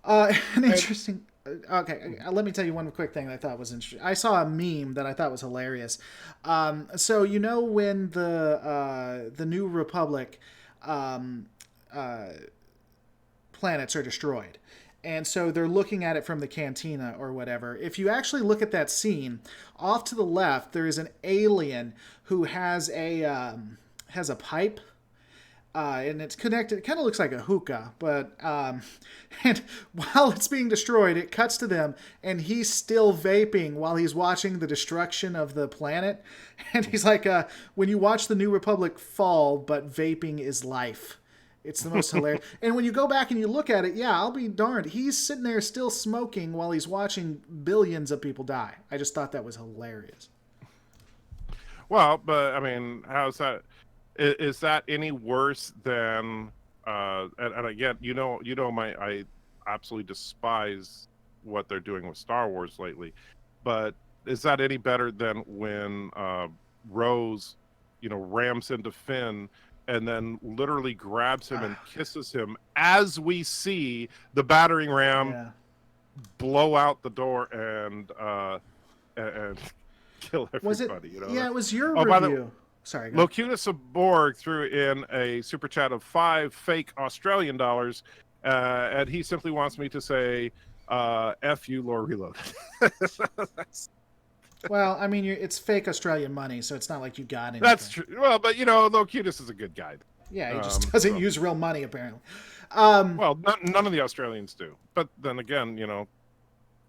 An interesting... Okay, let me tell you one quick thing that I thought was interesting. I saw a meme that I thought was hilarious. So you know when the New Republic planets are destroyed, and so they're looking at it from the cantina or whatever. If you actually look at that scene, off to the left, there is an alien who has a pipe, and it's connected. It kind of looks like a hookah, but and while it's being destroyed, it cuts to them, and he's still vaping while he's watching the destruction of the planet. And he's like, "When you watch the New Republic fall, but vaping is life." It's the most hilarious. And when you go back and you look at it, yeah, I'll be darned. He's sitting there still smoking while he's watching billions of people die. I just thought that was hilarious. Well, but I mean, how's that? Is that any worse than? And again, I absolutely despise what they're doing with Star Wars lately. But is that any better than when Rose, rams into Finn? And then literally grabs him and kisses him as we see the battering ram blow out the door and kill everybody. Yeah, it was your review. Sorry. Locutus of Borg threw in a super chat of 5 fake Australian dollars, and he simply wants me to say, "F you, Lore Reloaded." Well, I mean, it's fake Australian money, so it's not like you got anything. That's true. Well, but Locutus is a good guy. Yeah, he just doesn't use real money, apparently. Well, none of the Australians do. But then again,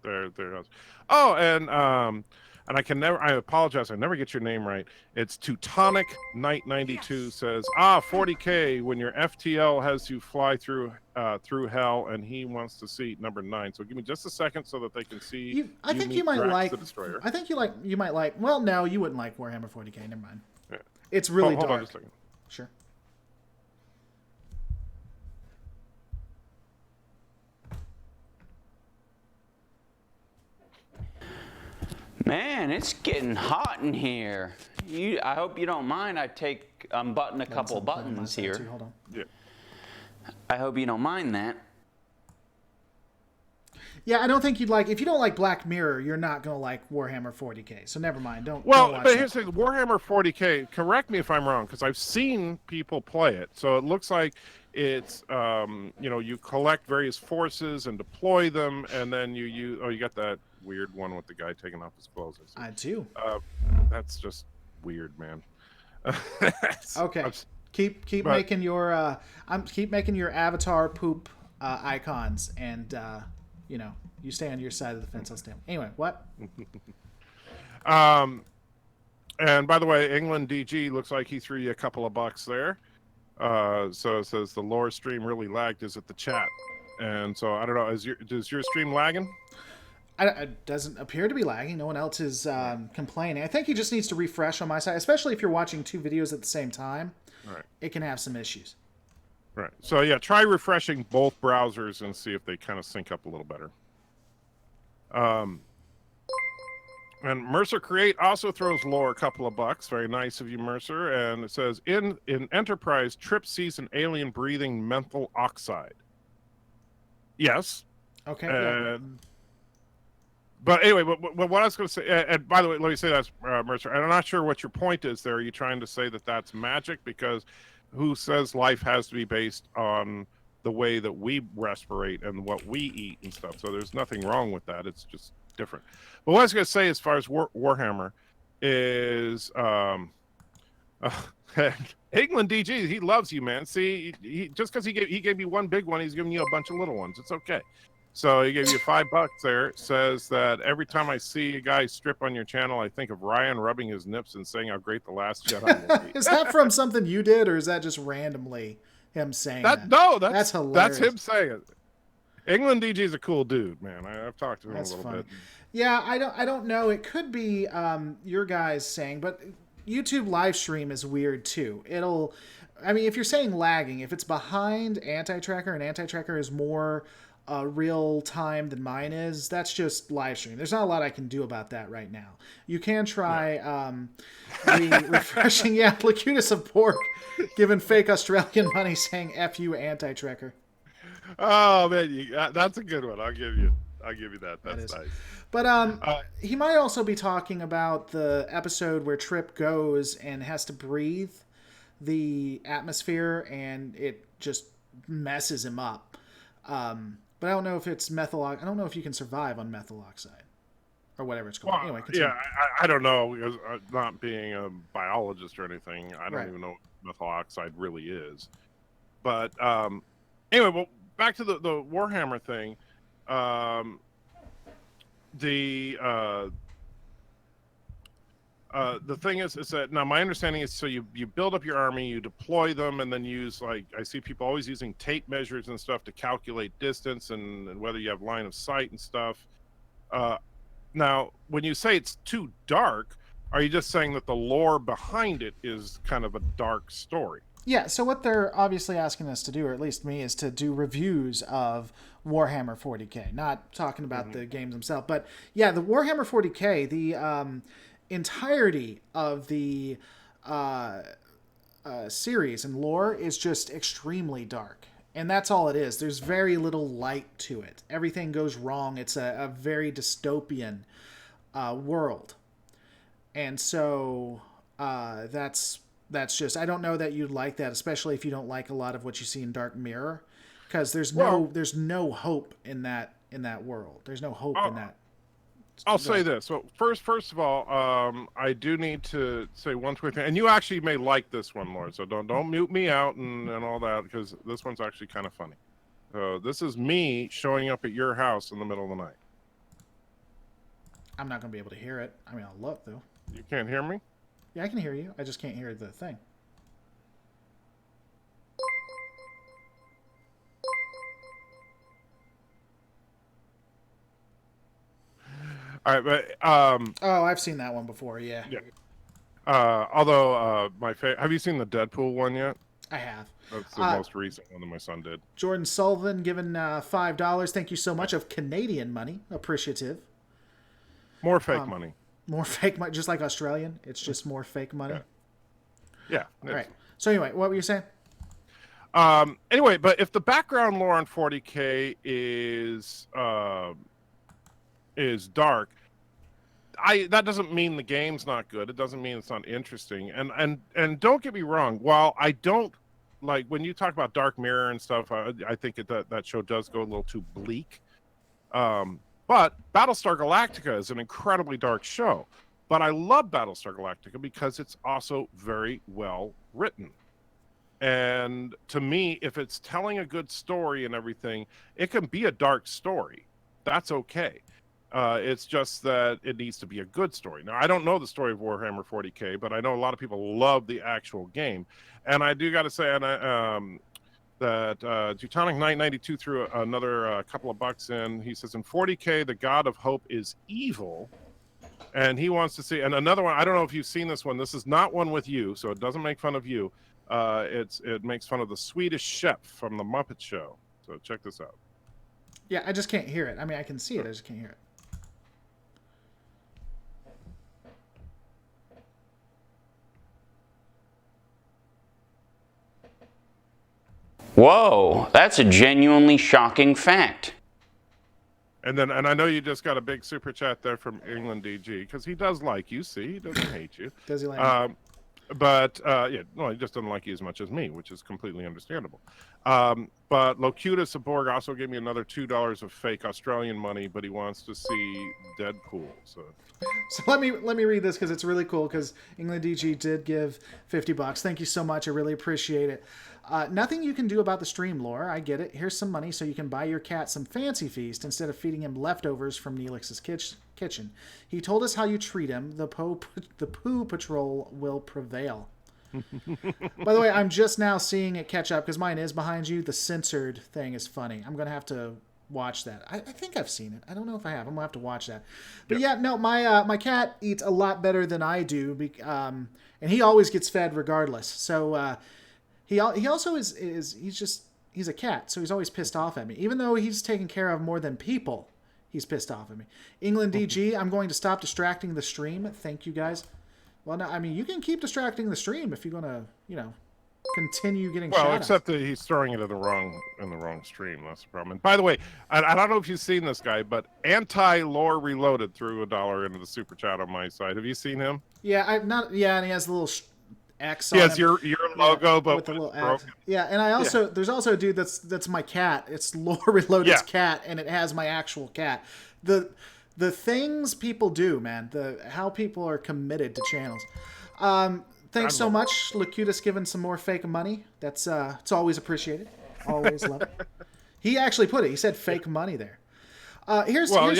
they're. Oh, and I apologize, I never get your name right. It's Teutonic Knight 92 says, 40K when your FTL has you fly through hell, and he wants to see number 9. So give me just a second so that they can see. I think you might like the Destroyer. I think you might like. Well, no, you wouldn't like Warhammer 40K. Never mind. Yeah. It's really dark. Hold on just a second. Sure. Man, it's getting hot in here. I hope you don't mind. Unbutton a couple of buttons here. Too. Hold on. Yeah. I hope you don't mind that. Yeah, I don't think you'd like. If you don't like Black Mirror, you're not gonna like Warhammer 40k. So never mind. Don't watch but here's the thing: Warhammer 40k. Correct me if I'm wrong, because I've seen people play it. So it looks like it's you collect various forces and deploy them, and then you got that weird one with the guy taking off his clothes. I do. That's just weird, man. Okay. Keep making your keep making your avatar poop icons, and you stay on your side of the fence. I'll stay. Anyway, what? And by the way, England DG looks like he threw you a couple of bucks there. So it says the lore stream really lagged. Is it the chat? And so I don't know. Is your stream lagging? It doesn't appear to be lagging. No one else is complaining. I think he just needs to refresh on my side, especially if you're watching two videos at the same time. Right. It can have some issues. Right. So yeah, try refreshing both browsers and see if they kind of sync up a little better. And Mercer Create also throws lore a couple of bucks. Very nice of you, Mercer. And it says in Enterprise, Trip sees an alien breathing methyl oxide. Yes. Okay. Yeah. But anyway, but what I was going to say, and by the way, let me say that, Mercer, and I'm not sure what your point is there. Are you trying to say that that's magic? Because who says life has to be based on the way that we respirate and what we eat and stuff? So there's nothing wrong with that. It's just different. But what I was going to say as far as Warhammer is, England DG, he loves you, man. See, he just because he gave you one big one, he's giving you a bunch of little ones. It's okay. So he gave you $5 there. Says that every time I see a guy strip on your channel, I think of Ryan rubbing his nips and saying how great The Last Jedi will be. Is that from something you did, or is that just randomly him saying that? No, that's hilarious. That's him saying it. England DG is a cool dude, man. I've talked to him a little bit. Yeah, I don't know. It could be your guys saying, but YouTube live stream is weird too. If you're saying lagging, if it's behind anti-tracker and anti-tracker is more real time than mine is, that's just live stream. There's not a lot I can do about that right now. You can try refreshing. Yeah, Lacutus of Pork giving fake Australian money saying F you anti-tracker. Oh man, that's a good one. I'll give you that. That's nice. But he might also be talking about the episode where Trip goes and has to breathe the atmosphere and it just messes him up. But I don't know if it's methyl. I don't know if you can survive on methyl oxide or whatever it's called. Anyway, continue. Yeah, I don't know, because not being a biologist or anything, I don't even know what methyl oxide really is. But anyway, well, back to the Warhammer thing. The thing is that now my understanding is, so you build up your army, you deploy them, and then use, like, I see people always using tape measures and stuff to calculate distance and whether you have line of sight and stuff. Now, when you say it's too dark, are you just saying that the lore behind it is kind of a dark story? Yeah, so what they're obviously asking us to do, or at least me, is to do reviews of Warhammer 40k. Not talking about the games themselves, but yeah, the Warhammer 40k, the entirety of the series and lore is just extremely dark. And that's all it is. There's very little light to it. Everything goes wrong. It's a very dystopian world. And so that's just, I don't know that you'd like that, especially if you don't like a lot of what you see in Dark Mirror, because there's no hope in that world. There's no hope in that. I'll say this. So first of all, I do need to say one quick thing, and you actually may like this one, Lord. So don't mute me out and all that, because this one's actually kind of funny. This is me showing up at your house in the middle of the night. I'm not going to be able to hear it. I mean, I'll look though. You can't hear me? Yeah, I can hear you. I just can't hear the thing. All right, but oh, I've seen that one before. Yeah. Yeah. Although have you seen the Deadpool one yet? I have. That's the most recent one that my son did. Jordan Sullivan given $5. Thank you so much, of Canadian money. Appreciative. More fake money. More fake money, just like Australian. It's just more fake money. Yeah. All right. So anyway, what were you saying? Anyway, but if the background lore on 40K is dark, that doesn't mean the game's not good. It doesn't mean it's not interesting. And don't get me wrong. While I don't like when you talk about Dark Mirror and stuff, I think that show does go a little too bleak. But Battlestar Galactica is an incredibly dark show. But I love Battlestar Galactica because it's also very well written. And to me, if it's telling a good story and everything, it can be a dark story. That's okay. It's just that it needs to be a good story. Now, I don't know the story of Warhammer 40K, but I know a lot of people love the actual game. And I do got to say that Teutonic Knight 92 threw another couple of bucks in. He says, in 40K, the God of Hope is evil. And he wants to see, and another one, I don't know if you've seen this one. This is not one with you, so it doesn't make fun of you. It makes fun of the Swedish chef from the Muppet Show. So check this out. Yeah, I just can't hear it. I mean, I can see it, I just can't hear it. Whoa, that's a genuinely shocking fact. And I know you just got a big super chat there from England DG, because he does like you. See, he doesn't hate you. Does he like me? But yeah, no, he just doesn't like you as much as me, which is completely understandable. But Locutus of Borg also gave me another $2 of fake Australian money, but he wants to see Deadpool. So let me read this because it's really cool. Because England DG did give $50. Thank you so much. I really appreciate it. Nothing you can do about the stream, lore. I get it. Here's some money so you can buy your cat some fancy feast instead of feeding him leftovers from Neelix's kitchen. He told us how you treat him. The poo patrol will prevail. By the way, I'm just now seeing it catch up because mine is behind you. The censored thing is funny. I'm going to have to watch that. I think I've seen it. I don't know if I have. I'm going to have to watch that. But yeah, no, my cat eats a lot better than I do. And he always gets fed regardless. So he also he's a cat. So he's always pissed off at me. Even though he's taken care of more than people, he's pissed off at me. England DG, I'm going to stop distracting the stream. Thank you guys. Well, no, I mean, you can keep distracting the stream if you're going to, continue getting well, shout-outs. except that he's throwing it in the wrong stream. That's the problem. And by the way, I don't know if you've seen this guy, but Anti-Lore Reloaded threw $1 into the super chat on my side. Have you seen him? Yeah, and he has a little X on he him. has your logo, but with the little X. Yeah, and there's also a dude that's my cat. It's Lore Reloaded's cat, and it has my actual cat. The things people do, man, how people are committed to channels. Thanks so much, Locutus, giving some more fake money. That's it's always appreciated. Always love it. He actually put it. He said fake money there. Here's one.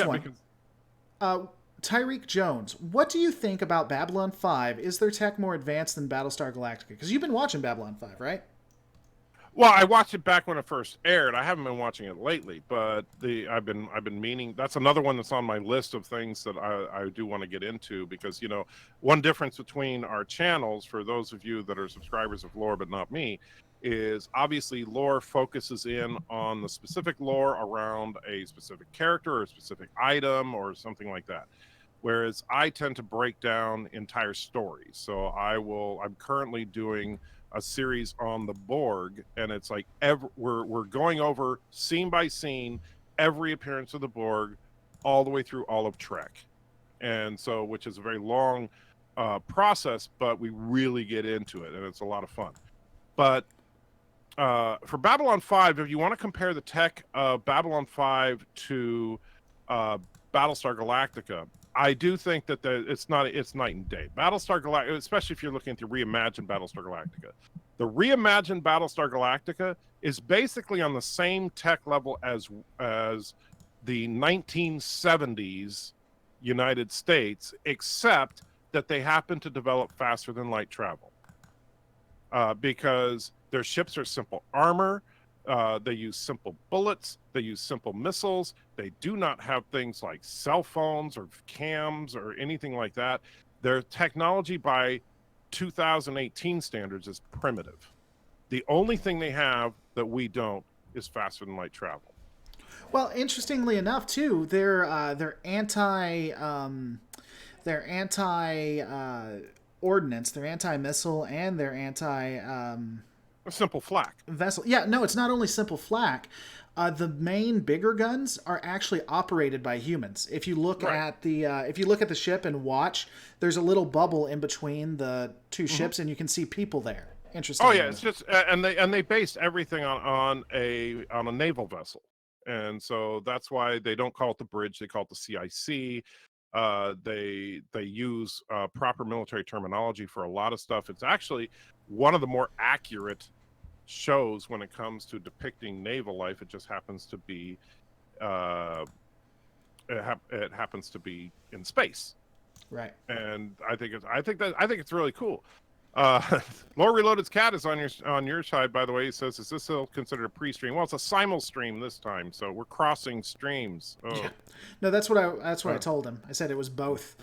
Because... Tyreek Jones, what do you think about Babylon 5? Is their tech more advanced than Battlestar Galactica? Because you've been watching Babylon 5, right? Well, I watched it back when it first aired. I haven't been watching it lately, but I've been meaning. That's another one that's on my list of things that I do want to get into because one difference between our channels, for those of you that are subscribers of Lore but not me, is obviously Lore focuses in on the specific lore around a specific character or a specific item or something like that. Whereas I tend to break down entire stories. So I'm currently doing a series on the Borg, and it's like we're going over scene by scene every appearance of the Borg all the way through all of Trek. And so, which is a very long process, but we really get into it, and it's a lot of fun. But for Babylon 5, if you want to compare the tech of Babylon 5 to Battlestar Galactica, I do think that it's night and day. Battlestar Galactica, especially if you're looking at the reimagined Battlestar Galactica. The reimagined Battlestar Galactica is basically on the same tech level as the 1970s United States, except that they happen to develop faster than light travel. Because their ships are simple armor. They use simple bullets. They use simple missiles. They do not have things like cell phones or cams or anything like that. Their technology by 2018 standards is primitive. The only thing they have that we don't is faster than light travel. Well, interestingly enough, too, they're They're anti ordnance, they're anti missile, and they're anti A simple flak. vessel. Yeah, no, it's not only simple flak. The main bigger guns are actually operated by humans. If you look at the ship and watch, there's a little bubble in between the two ships, and you can see people there. Interesting. Oh yeah, it's just and they based everything on a naval vessel, and so that's why they don't call it the bridge; they call it the CIC. They use proper military terminology for a lot of stuff. It's actually one of the more accurate shows when it comes to depicting naval life. It just happens to be it happens to be in space, Right. and I think it's really cool. Lore Reloaded's cat is on your side, by the way. He says, "Is this still considered a pre-stream?" Well, it's a simul stream this time, so we're crossing streams. Oh. Yeah. No, that's what I told him. I said it was both.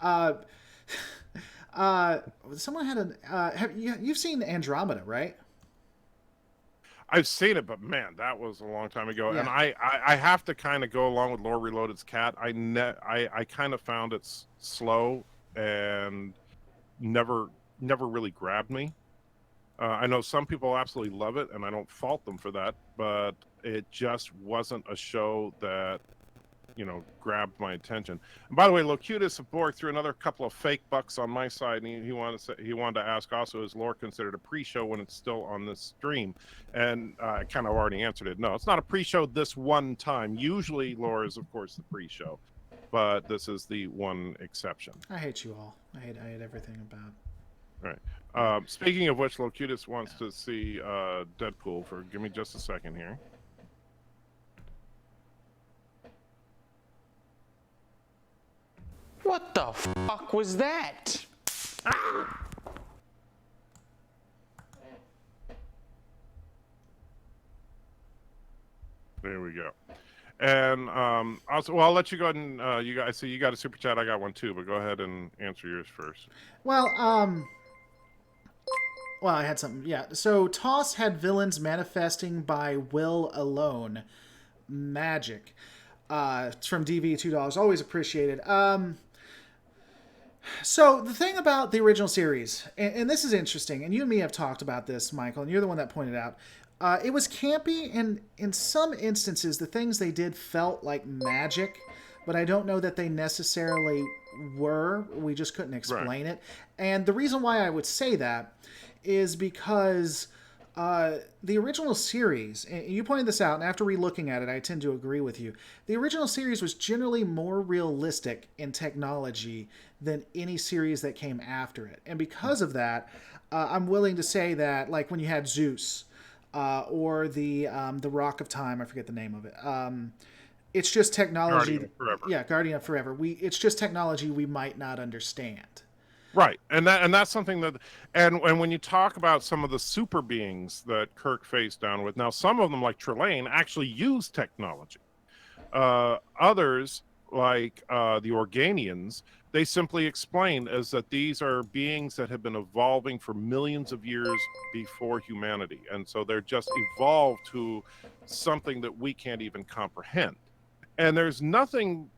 Someone had you've seen Andromeda, right? I've seen it, but man, that was a long time ago. Yeah. And I have to kind of go along with Lore Reloaded's cat. I kind of found it slow and never really grabbed me. I know some people absolutely love it, and I don't fault them for that, but it just wasn't a show that, grabbed my attention. And by the way, Locutus of Borg threw another couple of fake bucks on my side, and he wanted to ask also, is Lore considered a pre-show when it's still on this stream? And I kind of already answered it. No, it's not a pre-show this one time. Usually Lore is, of course, the pre-show, but this is the one exception. I hate you all. I hate everything about. All right. Speaking of which, Locutus wants to see Deadpool. Give me just a second here. What the fuck was that? Ah! There we go. And also, well, I'll let you go ahead and you guys see you got a super chat. I got one too, but go ahead and answer yours first. Well, I had something. Yeah. So Toss had villains manifesting by will alone. Magic. It's from DV, $2. Always appreciated. So the thing about the original series, and this is interesting, and you and me have talked about this, Michael, and you're the one that pointed out, it was campy, and in some instances, the things they did felt like magic, but I don't know that they necessarily were. We just couldn't explain it. And the reason why I would say that is because the original series, and you pointed this out, and after re-looking at it, I tend to agree with you. The original series was generally more realistic in technology than any series that came after it. And because of that, I'm willing to say that, like when you had Zeus, or the Rock of Time, I forget the name of it. It's just technology. Guardian of Forever. Yeah, Guardian of Forever. It's just technology we might not understand. Right, and that's something that, and when you talk about some of the super beings that Kirk faced down with, now some of them like Trelane actually use technology. Others like the Organians, they simply explain as that these are beings that have been evolving for millions of years before humanity, and so they're just evolved to something that we can't even comprehend. And there's nothing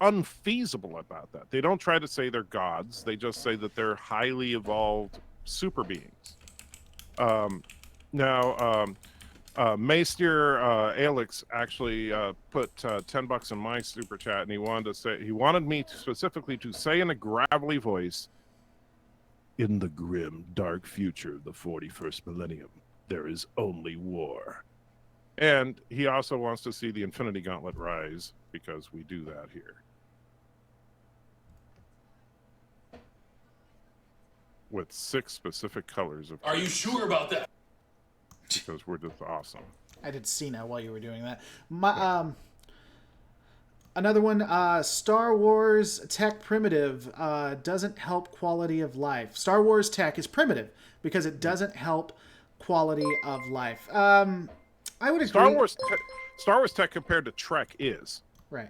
unfeasible about that. They don't try to say they're gods. They just say that they're highly evolved super beings. Maester Alex actually put $10 in my super chat, and he wanted me specifically to say in a gravelly voice, "In the grim, dark future of the 41st millennium, there is only war." And he also wants to see the Infinity Gauntlet rise, because we do that here. With 6 specific colors of. Are you sure about that? Because we're just awesome. I did see now while you were doing that. Another one, Star Wars tech primitive doesn't help quality of life. Star Wars tech is primitive because it doesn't help quality of life. I would agree. Star Wars tech compared to Trek is. Right.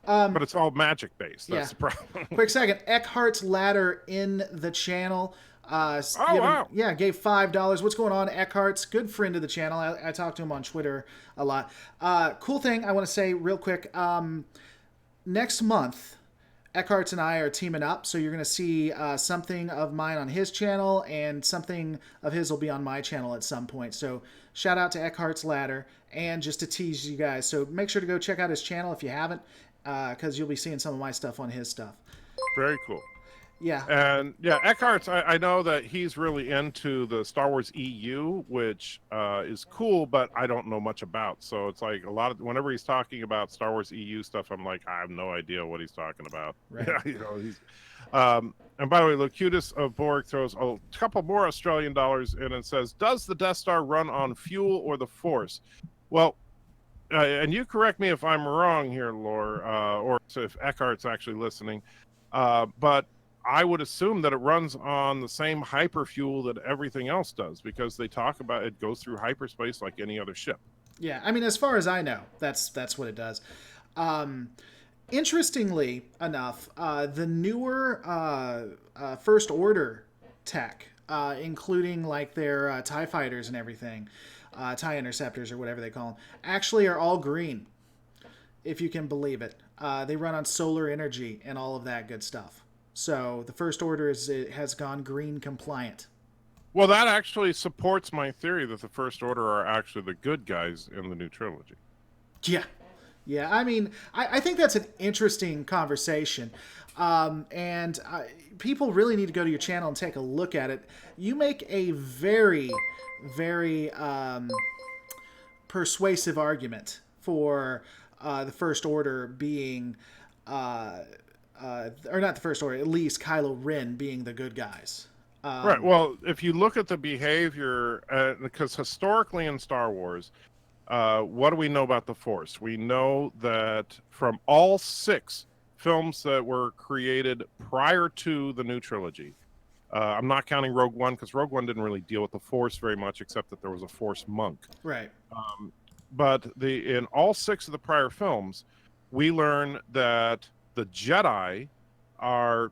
But it's all magic based. That's the problem. Quick second. Eckhart's Ladder in the channel. Wow. Yeah, gave $5. What's going on, Eckhart's? Good friend of the channel. I talk to him on Twitter a lot. Cool thing I want to say real quick. Next month, Eckhart's and I are teaming up, so you're going to see something of mine on his channel, and something of his will be on my channel at some point. So shout out to Eckhart's Ladder, and just to tease you guys, so make sure to go check out his channel if you haven't, because you'll be seeing some of my stuff on his stuff. Very cool. Yeah. And yeah, Eckhart's, I know that he's really into the Star Wars EU, which is cool, but I don't know much about. So it's like a lot of, whenever he's talking about Star Wars EU stuff, I'm like, I have no idea what he's talking about. Right. Yeah, you know, he's. And by the way, Locutus of Borg throws a couple more Australian dollars in and says, "Does the Death Star run on fuel or the Force?" Well, and you correct me if I'm wrong here, Lore, or if Eckhart's actually listening, but I would assume that it runs on the same hyperfuel that everything else does, because they talk about it goes through hyperspace like any other ship. Yeah, I mean, as far as I know, that's what it does. Interestingly enough, the newer First Order tech, including like their TIE fighters and everything, TIE interceptors or whatever they call them, actually are all green, if you can believe it. They run on solar energy and all of that good stuff. So the First Order has gone green compliant. Well, that actually supports my theory that the First Order are actually the good guys in the new trilogy. Yeah. Yeah, I mean, I think that's an interesting conversation. And people really need to go to your channel and take a look at it. You make a very, very persuasive argument for the First Order being... or not the First Order, at least Kylo Ren being the good guys. Right. Well, if you look at the behavior, because historically in Star Wars, what do we know about the Force? We know that from all 6 films that were created prior to the new trilogy, I'm not counting Rogue One, because Rogue One didn't really deal with the Force very much, except that there was a Force monk. Right. But in all 6 of the prior films, we learn that the Jedi are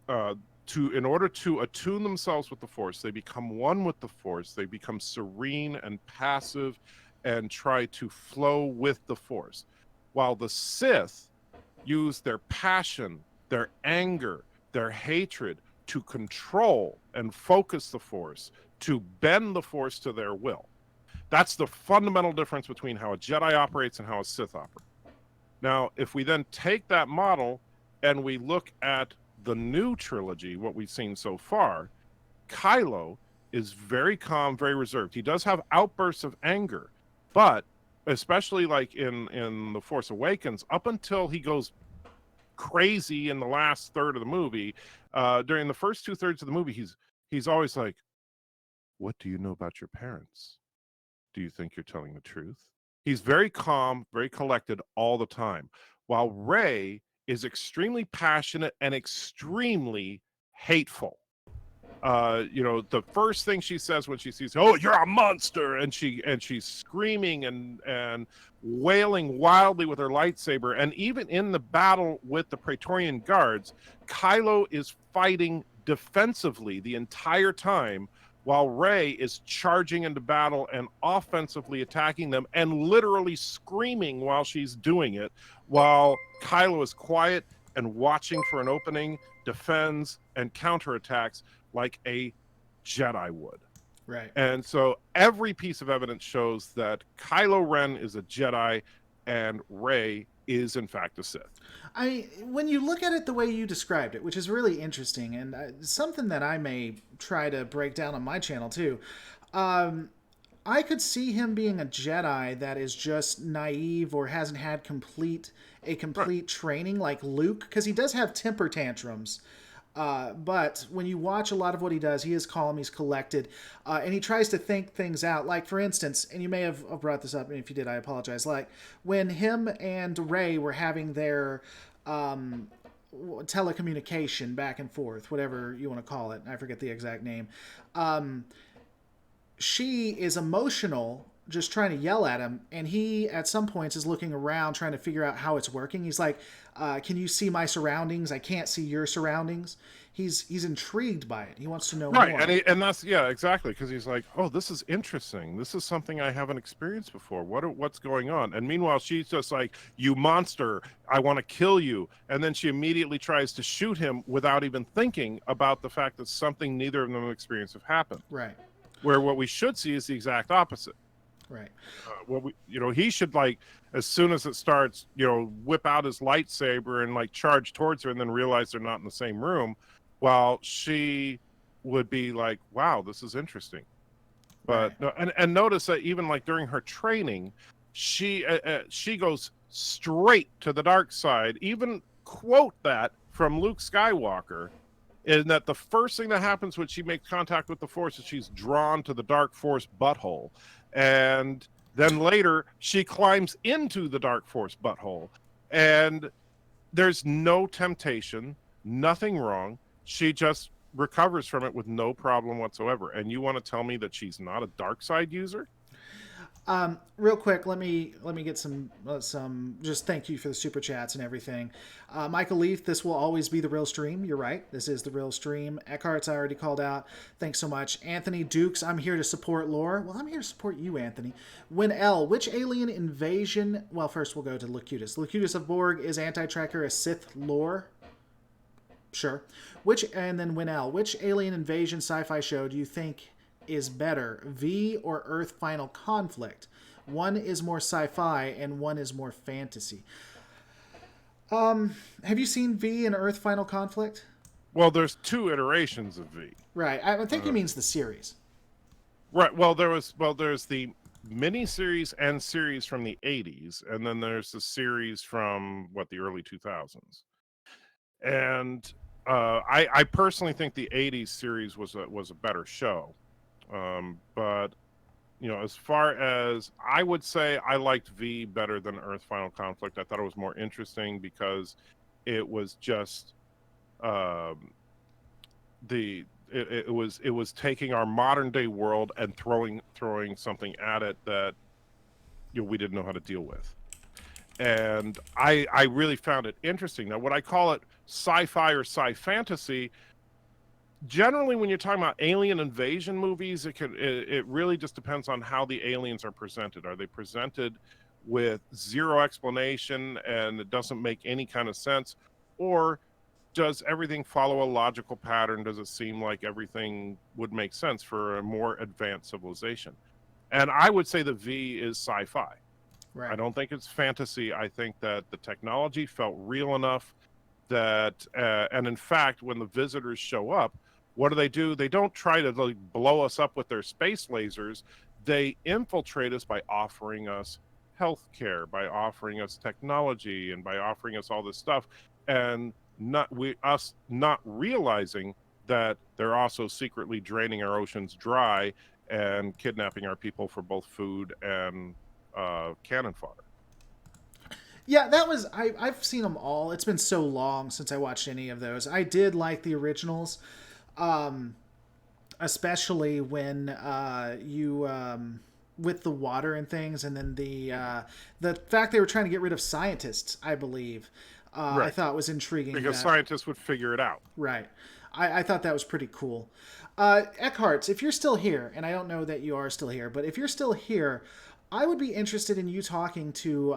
in order to attune themselves with the Force, they become one with the Force. They become serene and passive and try to flow with the Force, while the Sith use their passion, their anger, their hatred to control and focus the Force, to bend the Force to their will. That's the fundamental difference between how a Jedi operates and how a Sith operates. Now, if we then take that model and we look at the new trilogy, what we've seen so far, Kylo is very calm, very reserved. He does have outbursts of anger, but especially like in The Force Awakens, up until he goes crazy in the last third of the movie, during the first 2/3 of the movie, he's always like, "What do you know about your parents? Do you think you're telling the truth?" He's very calm, very collected all the time, while Rey is extremely passionate and extremely hateful. The first thing she says when she sees, "Oh, you're a monster," and she's screaming and wailing wildly with her lightsaber. And even in the battle with the Praetorian guards, Kylo is fighting defensively the entire time, while Rey is charging into battle and offensively attacking them and literally screaming while she's doing it, while Kylo is quiet and watching for an opening, defends, and counterattacks like a Jedi would. Right. And so every piece of evidence shows that Kylo Ren is a Jedi and Rey is in fact a Sith. When you look at it the way you described it, which is really interesting, and something that I may try to break down on my channel too, I could see him being a Jedi that is just naive or hasn't had complete training like Luke, because he does have temper tantrums. But when you watch a lot of what he does, he is calm, he's collected, and he tries to think things out. Like, for instance, and you may have brought this up, and if you did, I apologize. Like, when him and Rey were having their telecommunication back and forth, whatever you want to call it, I forget the exact name, she is emotional just trying to yell at him, and he at some points is looking around trying to figure out how it's working. He's like, can you see my surroundings? I can't see your surroundings. He's intrigued by it. He wants to know Right, more. and that's exactly, because he's like, oh, this is interesting. This is something I haven't experienced before. What's going on? And meanwhile, she's just like, you monster! I want to kill you. And then she immediately tries to shoot him without even thinking about the fact that something neither of them have experienced have happened. Right. Where what we should see is the exact opposite. Right. He should, like, as soon as it starts, whip out his lightsaber and like charge towards her, and then realize they're not in the same room. While she would be like, wow, this is interesting. But right. and notice that even like during her training, she goes straight to the dark side. Even quote that from Luke Skywalker, in that the first thing that happens when she makes contact with the Force is she's drawn to the dark Force butthole. And then later she climbs into the dark Force butthole. And there's no temptation, nothing wrong. She just recovers from it with no problem whatsoever. And you want to tell me that she's not a dark side user? Real quick, let me get some just thank you for the super chats and everything. Michael Leaf, this will always be the real stream. You're right. This is the real stream. Eckhart's I already called out. Thanks so much. Anthony Dukes, I'm here to support lore. Well, I'm here to support you, Anthony. Win L, which alien invasion? Well, first we'll go to Locutus. Locutus of Borg, is Anti-Tracker a Sith lore? Sure. And then Win L, which alien invasion sci-fi show do you think is better, V or Earth Final Conflict? One is more sci-fi and one is more fantasy. Have you seen V and Earth Final Conflict? Well, there's two iterations of V. Right. I think he means the series. Right. Well, there's the miniseries and series from the 80s, and then there's the series from the early 2000s. And I personally think the 80s series was a better show. But as far as, I would say, I liked V better than Earth Final Conflict. I thought it was more interesting because it was just it was taking our modern day world and throwing something at it that we didn't know how to deal with. And I really found it interesting. Now, would I call it sci-fi or sci-fantasy? Generally, when you're talking about alien invasion movies, it really just depends on how the aliens are presented. Are they presented with zero explanation and it doesn't make any kind of sense? Or does everything follow a logical pattern? Does it seem like everything would make sense for a more advanced civilization? And I would say the V is sci-fi. Right. I don't think it's fantasy. I think that the technology felt real enough that, and in fact, when the visitors show up, what do? They don't try to blow us up with their space lasers. They infiltrate us by offering us healthcare, by offering us technology, and by offering us all this stuff, and not realizing that they're also secretly draining our oceans dry and kidnapping our people for both food and cannon fodder. Yeah, that was I've seen them all. It's been so long since I watched any of those. I did like the originals, especially when you with the water and things, and then the fact they were trying to get rid of scientists, I believe, right. I thought was intriguing because scientists would figure it out. Right. I thought that was pretty cool. Eckhart, if you're still here, and I don't know that you are still here, but if you're still here, I would be interested in you talking to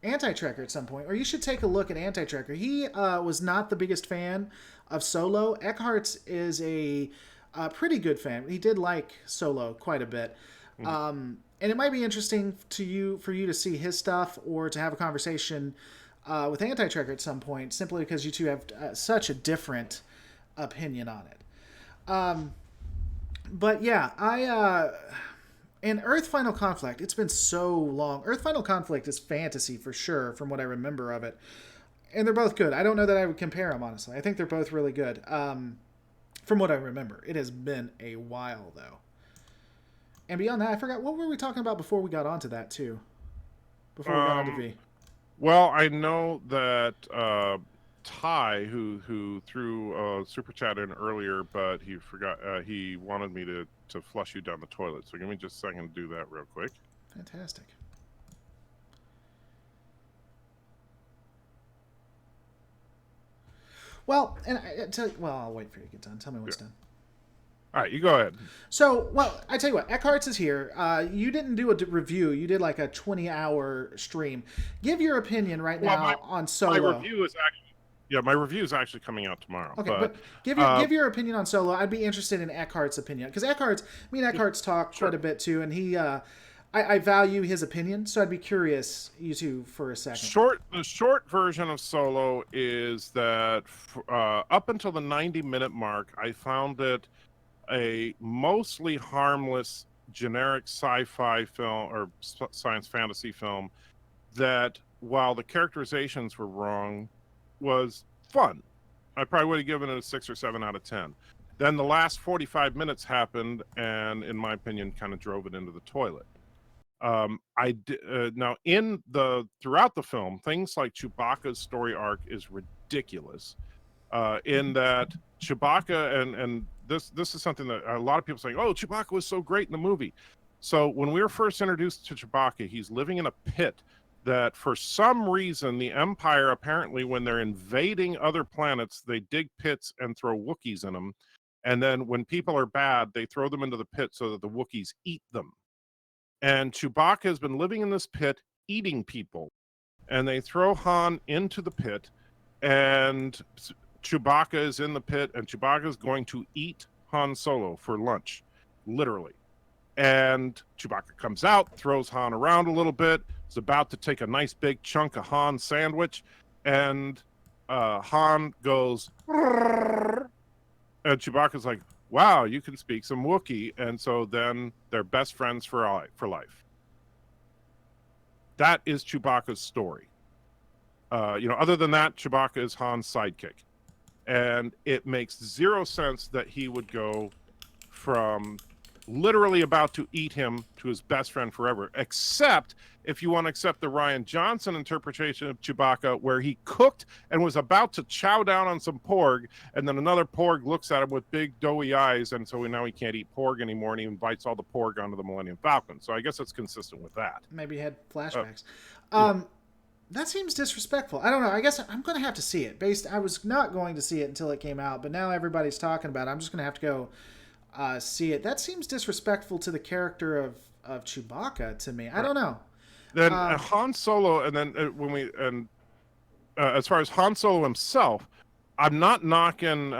Anti-Tracker at some point, or you should take a look at Anti-Tracker. He was not the biggest fan of Solo. Eckhart is a pretty good fan. He did like Solo quite a bit. Mm-hmm. And it might be interesting for you to see his stuff or to have a conversation with Anti-Tracker at some point, simply because you two have such a different opinion on it. But yeah, and Earth Final Conflict, it's been so long. Earth Final Conflict is fantasy for sure, from what I remember of it. And they're both good. I don't know that I would compare them, honestly. I think they're both really good. From what I remember. It has been a while, though. And beyond that, I forgot, what were we talking about before we got onto that, too? Before we got onto V. Well, I know that Ty, who threw a super chat in earlier, but he forgot. He wanted me to to flush you down the toilet. So give me just a second to do that real quick. Fantastic. Well, and I tell you, well, I'll wait for you to get done. Tell me what's done. All right, you go ahead. So, well, I tell you what, Eckhart's is here. You didn't do a review. You did like a 20-hour stream. Give your opinion right now on Solo. My review is actually coming out tomorrow. Okay, but give your opinion on Solo. I'd be interested in Eckhart's opinion because Eckhart's talked quite a bit too, and he, I value his opinion. So I'd be curious, you two, for a second. The short version of Solo is that up until the 90-minute mark, I found it a mostly harmless, generic sci-fi film or science fantasy film that, while the characterizations were wrong, was fun. I probably would have given it a 6 or 7 out of 10. Then the last 45 minutes happened, and in my opinion, kind of drove it into the toilet. Now throughout the film, things like Chewbacca's story arc is ridiculous. In that Chewbacca and this is something that a lot of people saying, oh, Chewbacca was so great in the movie. So when we were first introduced to Chewbacca, he's living in a pit that for some reason the Empire, apparently when they're invading other planets, they dig pits and throw Wookiees in them. And then when people are bad, they throw them into the pit so that the Wookiees eat them. And Chewbacca has been living in this pit eating people. And they throw Han into the pit, and Chewbacca is in the pit, and Chewbacca is going to eat Han Solo for lunch, literally. And Chewbacca comes out, throws Han around a little bit, is about to take a nice big chunk of Han's sandwich, and Han goes, and Chewbacca's like, wow, you can speak some Wookiee, and so then they're best friends for life. That is Chewbacca's story. Other than that, Chewbacca is Han's sidekick. And it makes zero sense that he would go from literally about to eat him to his best friend forever, except if you want to accept the Rian Johnson interpretation of Chewbacca, where he cooked and was about to chow down on some porg, and then another porg looks at him with big doughy eyes, and so now he can't eat porg anymore, and he invites all the porg onto the Millennium Falcon. So I guess it's consistent with that. Maybe he had flashbacks. That seems disrespectful. I don't know. I guess I'm going to have to see it. I was not going to see it until it came out, but now everybody's talking about it. I'm just going to have to go see it. That seems disrespectful to the character of Chewbacca to me. I don't know. Then Han Solo, and then as far as Han Solo himself, I'm not knocking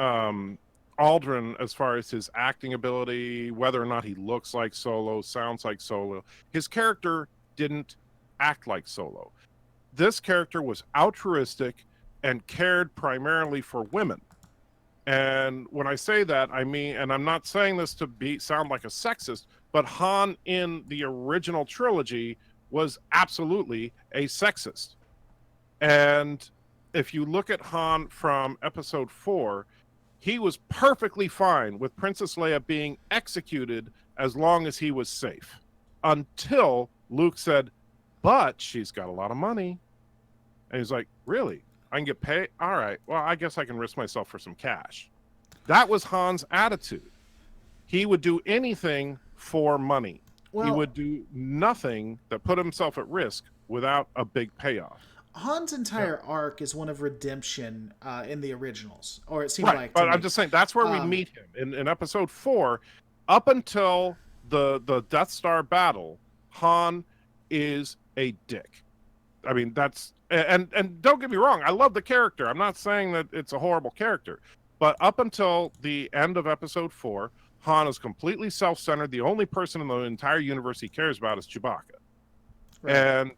Aldrin as far as his acting ability, whether or not he looks like Solo, sounds like Solo. His character didn't act like Solo. This character was altruistic and cared primarily for women. And when I say that, I mean, and I'm not saying this to sound like a sexist, but Han in the original trilogy was absolutely a sexist. And if you look at Han from episode 4, he was perfectly fine with Princess Leia being executed as long as he was safe. Until Luke said, but she's got a lot of money. And he's like, really? I can get paid? All right. Well, I guess I can risk myself for some cash. That was Han's attitude. He would do anything for money. He would do nothing that put himself at risk without a big payoff. Han's entire arc is one of redemption in the originals, or it seemed like. But I'm just saying that's where we meet him in episode 4. Up until the Death Star battle, Han is a dick. I mean, that's and don't get me wrong, I love the character. I'm not saying that it's a horrible character, but up until the end of episode 4, Han is completely self-centered. The only person in the entire universe he cares about is Chewbacca. Right. And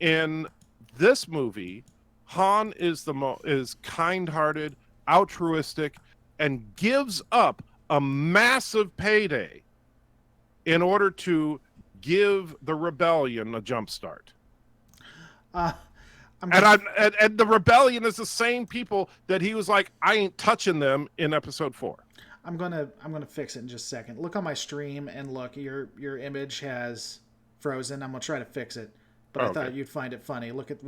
in this movie, Han is is kind-hearted, altruistic, and gives up a massive payday in order to give the rebellion a jump start. And the rebellion is the same people that he was like, I ain't touching them in episode 4. I'm gonna fix it in just a second. Look on my stream and look, your image has frozen. I'm gonna try to fix it, but I thought you'd find it funny. Look at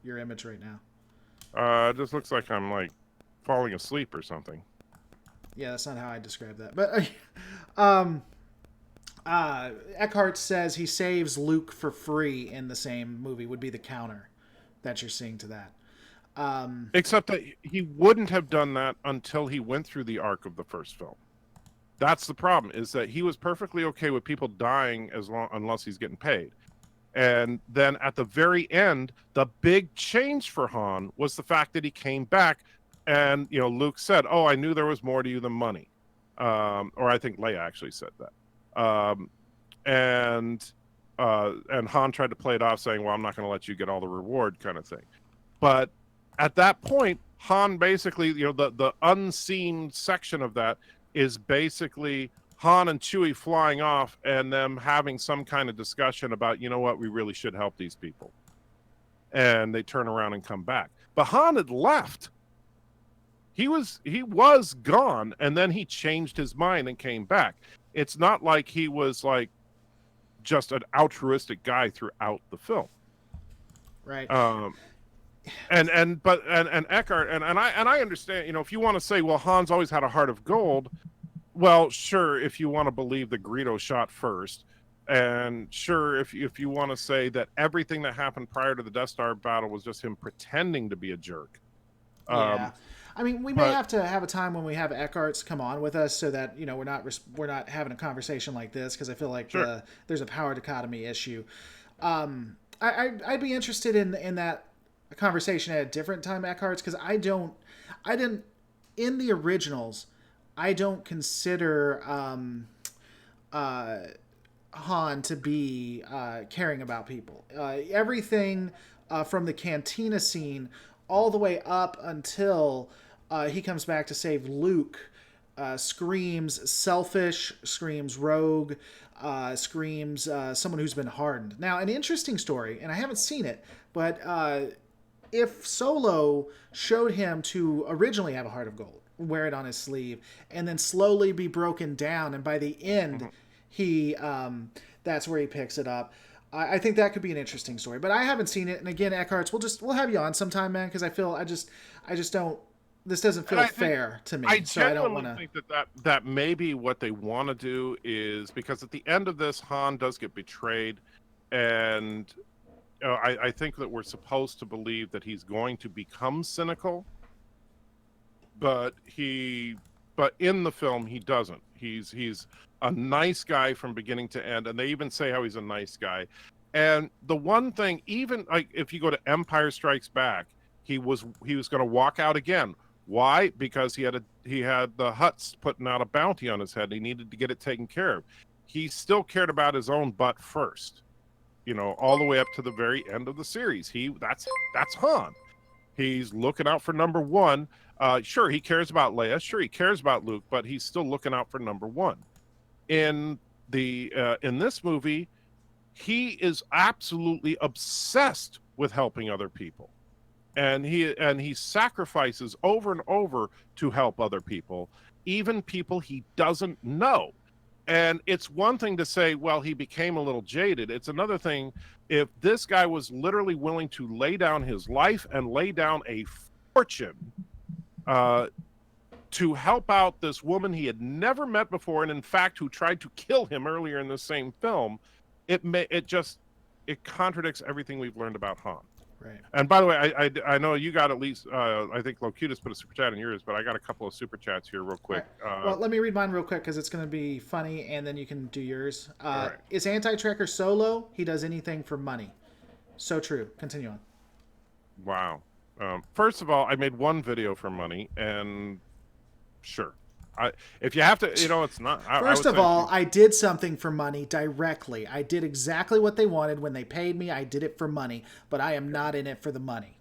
your image right now. It just looks like I'm like falling asleep or something. Yeah, that's not how I describe that. But Eckhart says he saves Luke for free in the same movie, would be the counter that you're seeing to that. Except that he wouldn't have done that until he went through the arc of the first film. That's the problem, is that he was perfectly okay with people dying unless he's getting paid. And then at the very end, the big change for Han was the fact that he came back and, Luke said, "Oh, I knew there was more to you than money." Or I think Leia actually said that. And Han tried to play it off saying, "Well, I'm not going to let you get all the reward," kind of thing. But at that point, Han basically, the unseen section of that is basically Han and Chewie flying off and them having some kind of discussion about, you know what, we really should help these people. And they turn around and come back. But Han had left. He was gone, and then he changed his mind and came back. It's not like he was like just an altruistic guy throughout the film. Right. And Eckhart and I understand, if you want to say, well, Han's always had a heart of gold, well, sure, if you want to believe that Greedo shot first, and sure, if you want to say that everything that happened prior to the Death Star battle was just him pretending to be a jerk. Yeah. I mean, we may have to have a time when we have Eckhart's come on with us, so that we're not having a conversation like this, because I feel like Sure. There's a power dichotomy issue. I'd be interested in that conversation at a different time, Eckhart's, because I didn't in the originals, I don't consider Han to be caring about people. Everything from the cantina scene all the way up until he comes back to save Luke screams selfish, screams rogue, screams someone who's been hardened. Now, an interesting story, and I haven't seen it, but if Solo showed him to originally have a heart of gold, wear it on his sleeve, and then slowly be broken down, and by the end, he that's where he picks it up. I think that could be an interesting story, but I haven't seen it. And again, Eckhart's, we'll have you on sometime, man, because I just don't. This doesn't feel fair to me. I don't think that maybe what they want to do is, because at the end of this, Han does get betrayed, and I think that we're supposed to believe that he's going to become cynical, but in the film he doesn't. He's a nice guy from beginning to end, and they even say how he's a nice guy. And the one thing, even like if you go to Empire Strikes Back, he was going to walk out again. Why? Because he had the Hutts putting out a bounty on his head. He needed to get it taken care of. He still cared about his own butt first, all the way up to the very end of the series. That's Han. He's looking out for number one. Sure, he cares about Leia. Sure, he cares about Luke, but he's still looking out for number one. In this movie, he is absolutely obsessed with helping other people. And he sacrifices over and over to help other people, even people he doesn't know. And it's one thing to say, well, he became a little jaded. It's another thing if this guy was literally willing to lay down his life and lay down a fortune to help out this woman he had never met before, and in fact who tried to kill him earlier in the same film. It contradicts everything we've learned about Han. Right. And by the way, I know you got at least, I think Locutus put a super chat in yours, but I got a couple of super chats here real quick. Right. Well, let me read mine real quick because it's going to be funny, and then you can do yours. Right. Is Anti-Trekker Solo? He does anything for money. So true. Continue on. Wow. First of all, I made one video for money, and sure. If you have to, it's not. First of all, I did something for money directly. I did exactly what they wanted when they paid me. I did it for money, but I am not in it for the money.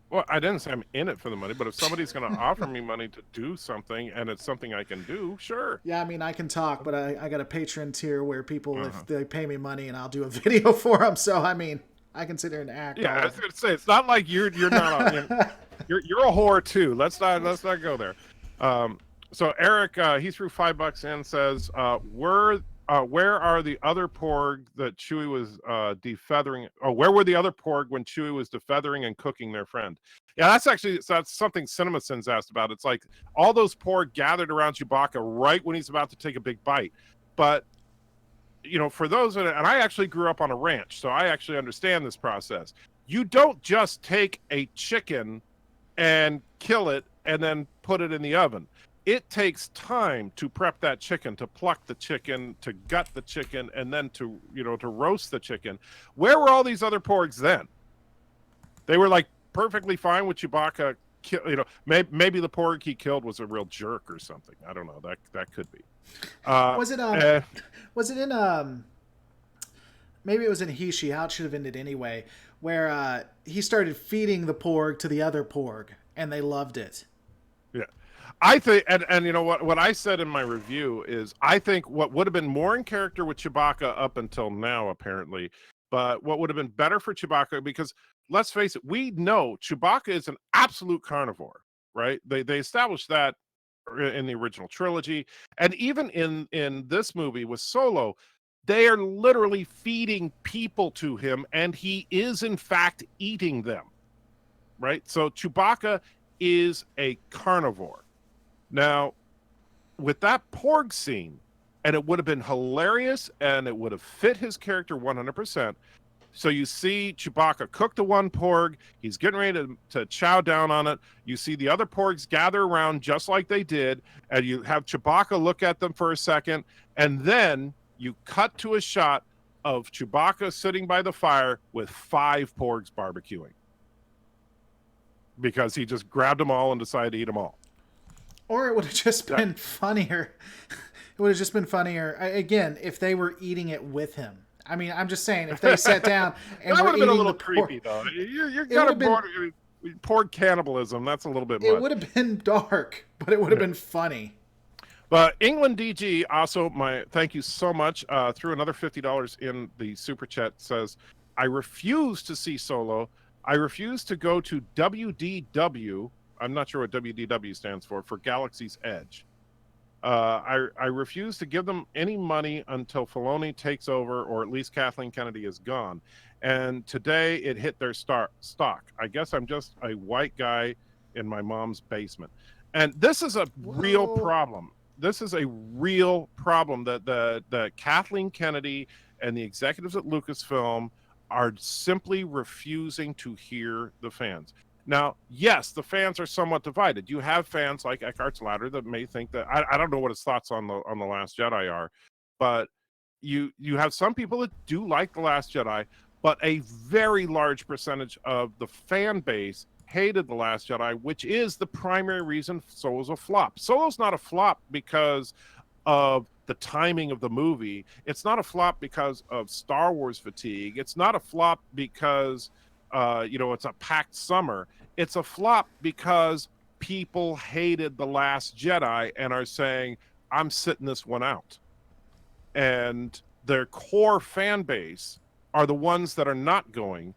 Well, I didn't say I'm in it for the money, but if somebody's going to offer me money to do something and it's something I can do, sure. Yeah, I mean, I can talk, but I got a Patreon tier where people, if they pay me money, and I'll do a video for them. So, I mean, I can sit here and act. Yeah, I was going to say, it's not like you're not you're a whore too. Let's not go there. So Eric, he threw $5 in and says, where are the other porg that Chewie was defeathering? Oh, where were the other porg when Chewie was defeathering and cooking their friend? Yeah, that's something CinemaSins asked about. It's like all those porg gathered around Chewbacca right when he's about to take a big bite. But for those, and I actually grew up on a ranch, so I actually understand this process. You don't just take a chicken and kill it and then put it in the oven. It takes time to prep that chicken, to pluck the chicken, to gut the chicken, and then to roast the chicken. Where were all these other porgs then? They were like perfectly fine with Chewbacca. Maybe the porg he killed was a real jerk or something. I don't know. That could be. Was it in maybe it was in Hishi, how it should have ended anyway, where he started feeding the porg to the other porg and they loved it. Yeah. I think, and you know what I said in my review is, I think what would have been more in character with Chewbacca up until now, apparently, but what would have been better for Chewbacca, because let's face it, we know Chewbacca is an absolute carnivore, right? They established that in the original trilogy, and even in this movie with Solo, they are literally feeding people to him, and he is in fact eating them, right? So Chewbacca is a carnivore. Now, with that porg scene, and it would have been hilarious, and it would have fit his character 100%. So you see Chewbacca cook the one porg. He's getting ready to chow down on it. You see the other porgs gather around just like they did, and you have Chewbacca look at them for a second, and then you cut to a shot of Chewbacca sitting by the fire with 5 porgs barbecuing, because he just grabbed them all and decided to eat them all. Or it would have just been funnier. It would have just been funnier, again, if they were eating it with him. I mean, I'm just saying, if they sat down and that were would have been a eating little the creepy, though. You're kind of porg cannibalism. That's a little bit much. It would have been dark, but it would have been funny. But England DG also, thank you so much, threw another $50 in the super chat. Says, I refuse to see Solo. I refuse to go to WDW. I'm not sure what WDW stands for Galaxy's Edge. I refuse to give them any money until Filoni takes over, or at least Kathleen Kennedy is gone. And today it hit their stock. I guess I'm just a white guy in my mom's basement. And this is a real problem. This is a real problem that Kathleen Kennedy and the executives at Lucasfilm are simply refusing to hear the fans. Now, yes, the fans are somewhat divided. You have fans like Eckhart's Ladder that may think that I don't know what his thoughts on the Last Jedi are, but you have some people that do like The Last Jedi, but a very large percentage of the fan base hated The Last Jedi, which is the primary reason Solo's a flop. Solo's not a flop because of the timing of the movie. It's not a flop because of Star Wars fatigue. It's not a flop because it's a packed summer. It's a flop because people hated The Last Jedi and are saying, I'm sitting this one out. And their core fan base are the ones that are not going,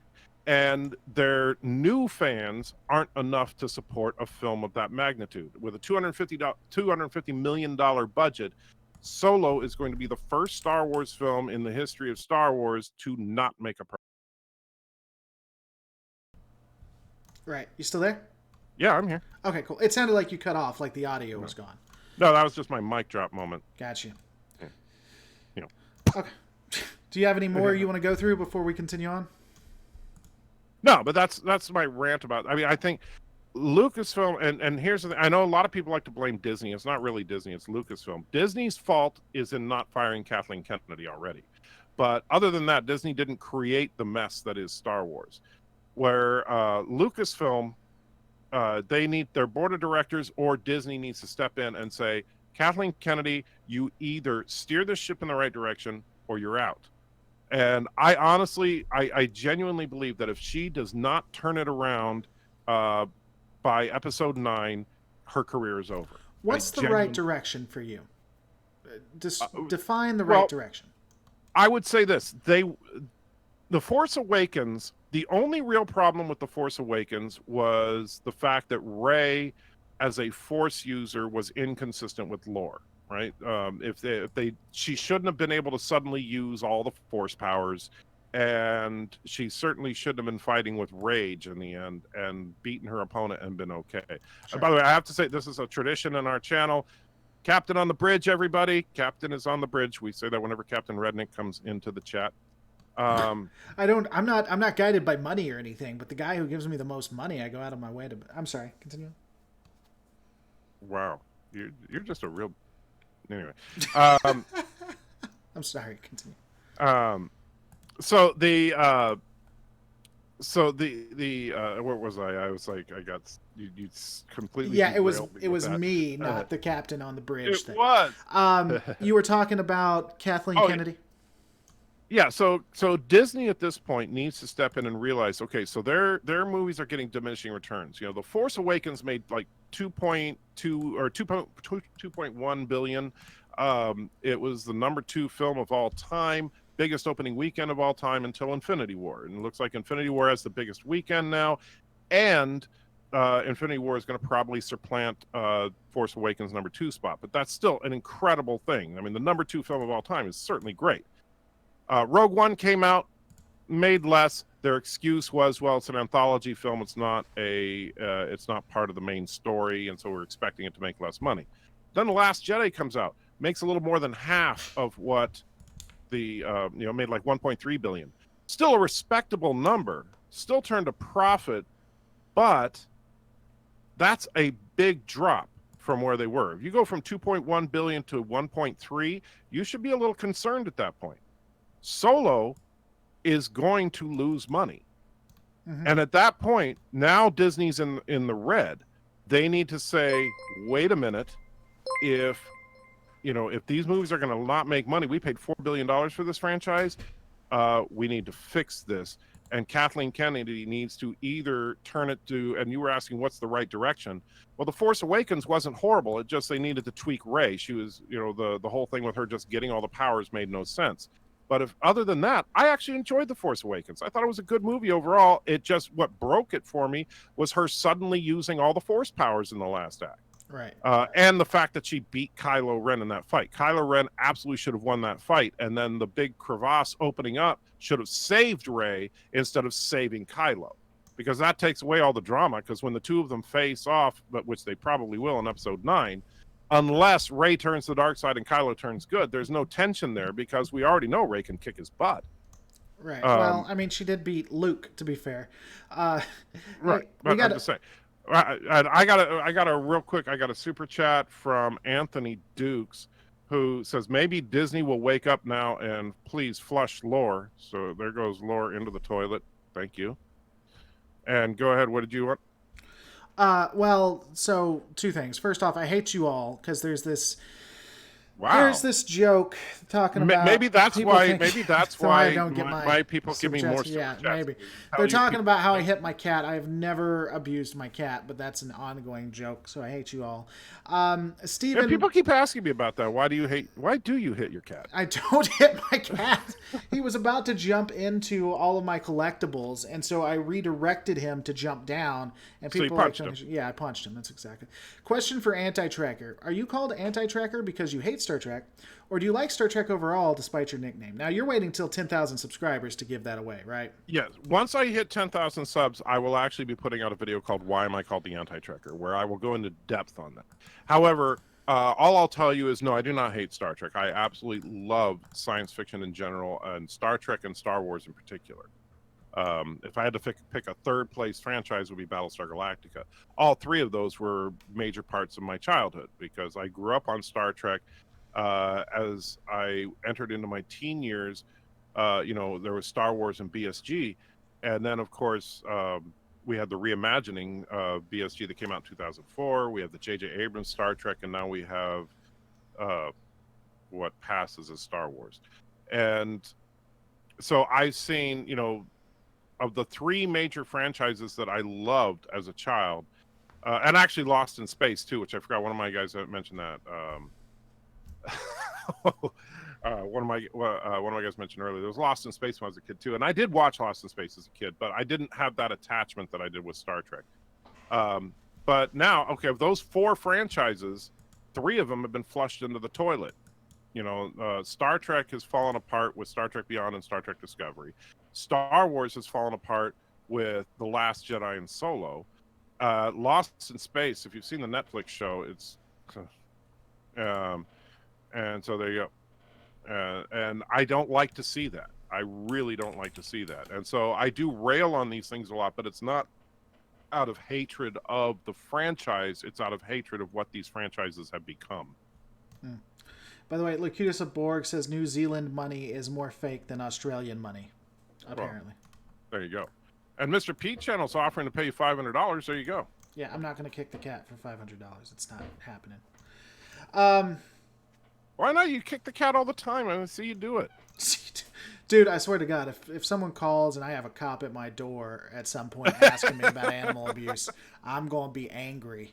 and their new fans aren't enough to support a film of that magnitude. With a $250 million budget, Solo is going to be the first Star Wars film in the history of Star Wars to not make a profit. Right. You still there? Yeah, I'm here. Okay, cool. It sounded like you cut off, like the audio was gone. No, that was just my mic drop moment. Got you. Yeah. Okay. Do you have any more you want to go through before we continue on? No, but that's my rant about. I mean, I think Lucasfilm, and here's the thing. I know a lot of people like to blame Disney. It's not really Disney. It's Lucasfilm. Disney's fault is in not firing Kathleen Kennedy already. But other than that, Disney didn't create the mess that is Star Wars. Where Lucasfilm, they need their board of directors, or Disney needs to step in and say, Kathleen Kennedy, you either steer the ship in the right direction or you're out. And I honestly, I genuinely believe that if she does not turn it around by episode 9, her career is over. What's the right direction for you? Define the right direction. I would say this. The Force Awakens, the only real problem with The Force Awakens was the fact that Rey, as a Force user, was inconsistent with lore. Right? She shouldn't have been able to suddenly use all the Force powers, and she certainly shouldn't have been fighting with rage in the end and beaten her opponent and been okay. Sure. By the way, I have to say, this is a tradition in our channel. Captain on the bridge, everybody. Captain is on the bridge. We say that whenever Captain Rednick comes into the chat. I'm not guided by money or anything, but the guy who gives me the most money, I go out of my way to. I'm sorry. Continue. Wow, you're just a real. Anyway, I'm sorry. Continue. So the where was I? I was like, I got you completely. Yeah, it was that. me, not the captain on the bridge. It was. You were talking about Kathleen Kennedy. Yeah, so Disney at this point needs to step in and realize, okay, so their movies are getting diminishing returns. You know, The Force Awakens made like 2.2 or 2.1 billion. It was the number 2 film of all time, biggest opening weekend of all time until Infinity War. And it looks like Infinity War has the biggest weekend now, and Infinity War is going to probably supplant Force Awakens' number 2 spot. But that's still an incredible thing. I mean, the number 2 film of all time is certainly great. Rogue One came out, made less. Their excuse was, well, it's an anthology film. It's not part of the main story, and so we're expecting it to make less money. Then The Last Jedi comes out, makes a little more than half of what the made like 1.3 billion. Still a respectable number. Still turned a profit, but that's a big drop from where they were. If you go from 2.1 billion to 1.3, you should be a little concerned at that point. Solo is going to lose money. Mm-hmm. And at that point, now Disney's in the red. They need to say, wait a minute, if these movies are going to not make money, we paid $4 billion for this franchise, we need to fix this. And Kathleen Kennedy needs to either turn it to, and you were asking what's the right direction. Well, The Force Awakens wasn't horrible. It just, they needed to tweak Rey. She was, the whole thing with her just getting all the powers made no sense. But other than that, I actually enjoyed The Force Awakens. I thought it was a good movie overall. It just, what broke it for me was her suddenly using all the Force powers in the last act. Right. And the fact that she beat Kylo Ren in that fight. Kylo Ren absolutely should have won that fight. And then the big crevasse opening up should have saved Rey instead of saving Kylo. Because that takes away all the drama, because when the two of them face off, but which they probably will in episode 9, unless Rey turns the dark side and Kylo turns good, there's no tension there because we already know Rey can kick his butt. Right. Well, I mean, she did beat Luke, to be fair. Right. But I'm just saying. I got a real quick. I got a super chat from Anthony Dukes, who says maybe Disney will wake up now and please flush Lore. So there goes Lore into the toilet. Thank you. And go ahead. What did you want? Well, so 2 things. First off, I hate you all because there's this Wow. There's this joke talking about maybe that's why I don't get my people give me more yeah, chats. maybe they're talking about how I hit my cat. I have never abused my cat, but that's an ongoing joke, so I hate you all. Steven, yeah, people keep asking me about that. Why do you hit your cat? I don't hit my cat. He was about to jump into all of my collectibles, and so I redirected him to jump down, and people so you punched him. Yeah, I punched him. That's exactly. Question for Anti-Tracker. Are you called Anti-Tracker because you hate Star Trek, or do you like Star Trek overall despite your nickname? Now, you're waiting till 10,000 subscribers to give that away, right? Yes. Once I hit 10,000 subs, I will actually be putting out a video called Why Am I Called the Anti-Tracker, where I will go into depth on that. However, all I'll tell you is, no, I do not hate Star Trek. I absolutely love science fiction in general, and Star Trek and Star Wars in particular. If I had to pick a third place franchise, it would be Battlestar Galactica. All 3 of those were major parts of my childhood because I grew up on Star Trek. As I entered into my teen years, there was Star Wars and BSG. And then, of course, we had the reimagining of BSG that came out in 2004. We have the J.J. Abrams Star Trek, and now we have what passes as Star Wars. And so I've seen, of the 3 major franchises that I loved as a child, and actually Lost in Space, too, which I forgot. One of my guys mentioned that. One of my guys mentioned earlier, there was Lost in Space when I was a kid too, and I did watch Lost in Space as a kid, but I didn't have that attachment that I did with Star Trek. But now, okay, of those 4 franchises, 3 of them have been flushed into the toilet. Star Trek has fallen apart with Star Trek Beyond and Star Trek Discovery. Star Wars has fallen apart with The Last Jedi and Solo. Lost in Space, if you've seen the Netflix show, Um, and so there you go. And I don't like to see that. I really don't like to see that. And so I do rail on these things a lot, but it's not out of hatred of the franchise. It's out of hatred of what these franchises have become. By the way, Locutus of Borg says New Zealand money is more fake than Australian money, apparently. Well, there you go. And Mr. Pete Channel's offering to pay you $500. There you go. Yeah, I'm not going to kick the cat for $500. It's not happening. Why not? You kick the cat all the time. I see you do it. Dude, I swear to God, if someone calls and I have a cop at my door at some point asking me about animal abuse, I'm going to be angry.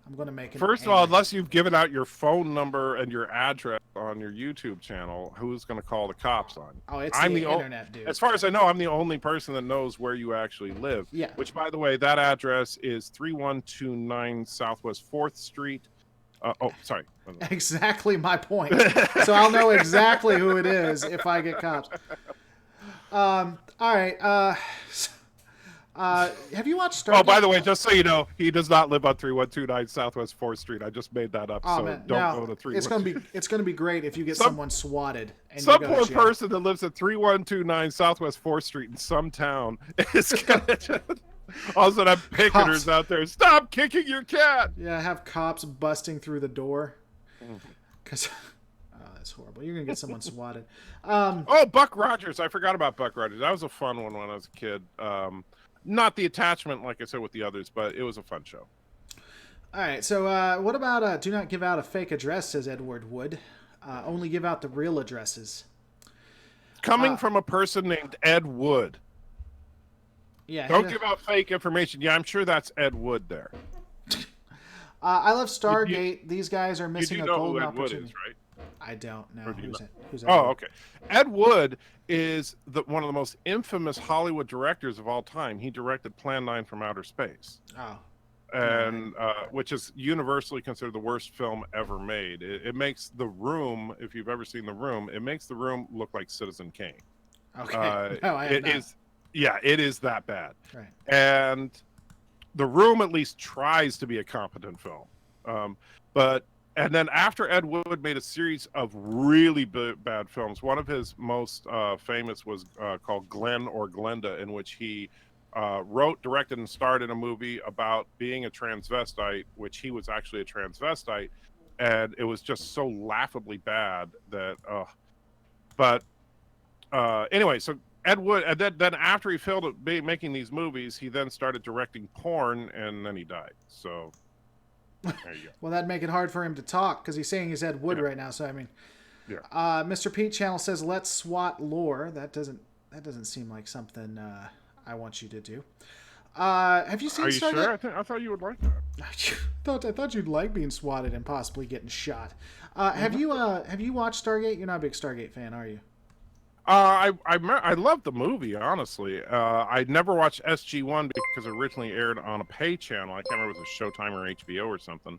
I'm going to make it. First of all, unless you've given out your phone number and your address on your YouTube channel, who's going to call the cops on? Oh, it's the internet, dude. As far as I know, I'm the only person that knows where you actually live. Yeah. Which, by the way, that address is 3129 Southwest 4th Street. Sorry. Exactly my point. So I'll know exactly who it is if I get cops. All right. Have you watched Stargate? Oh, by the way, just so you know, he does not live on 3129 Southwest 4th Street. I just made that up. Oh, so man. don't Now, go to 3129. it's gonna be great if you get someone swatted. And Some you go poor to jail. person that lives at 3129 Southwest 4th Street in some town is gonna all of a sudden have picketers out there. Stop kicking your cat. Yeah, have cops busting through the door. Because that's horrible. You're gonna get someone swatted. Oh, Buck Rogers. I forgot about Buck Rogers. That was a fun one when I was a kid. Not the attachment, like I said, with the others, but it was a fun show. All right. So what about do not give out a fake address, says Edward Wood. Only give out the real addresses. Coming from a person named Ed Wood. Yeah. Don't give out fake information. Yeah, I'm sure that's Ed Wood there. I love Stargate. These guys are missing You a do know golden who Ed Wood opportunity. is, right? I don't know. Who's Ed Oh, Wood? okay. Ed Wood is one of the most infamous Hollywood directors of all time. He directed Plan 9 from Outer Space. Oh. And which is universally considered the worst film ever made. It makes The Room, if you've ever seen The Room, it makes The Room look like Citizen Kane. Okay. No, I have it not. is. Yeah, it is that bad. Right. And The Room at least tries to be a competent film. And then after Ed Wood made a series of really bad films, one of his most famous was called Glenn or Glenda, in which he wrote, directed, and starred in a movie about being a transvestite, which he was actually a transvestite, and it was just so laughably bad that. Anyway, so Ed Wood, and then after he failed at making these movies, he then started directing porn, and then he died. So there you go. Well, that'd make it hard for him to talk because he's saying he's Ed Wood right now. So I mean, Yeah. Mr. Pete Channel says, "Let's SWAT lore." That doesn't seem like something I want you to do. Have you seen? Are you Stargate? sure? I thought you would like that. I thought you'd like being swatted and possibly getting shot. Have you watched Stargate? You're not a big Stargate fan, are you? I love the movie, honestly. I never watched SG1 because it originally aired on a pay channel. I can't remember if it was Showtime or HBO or something.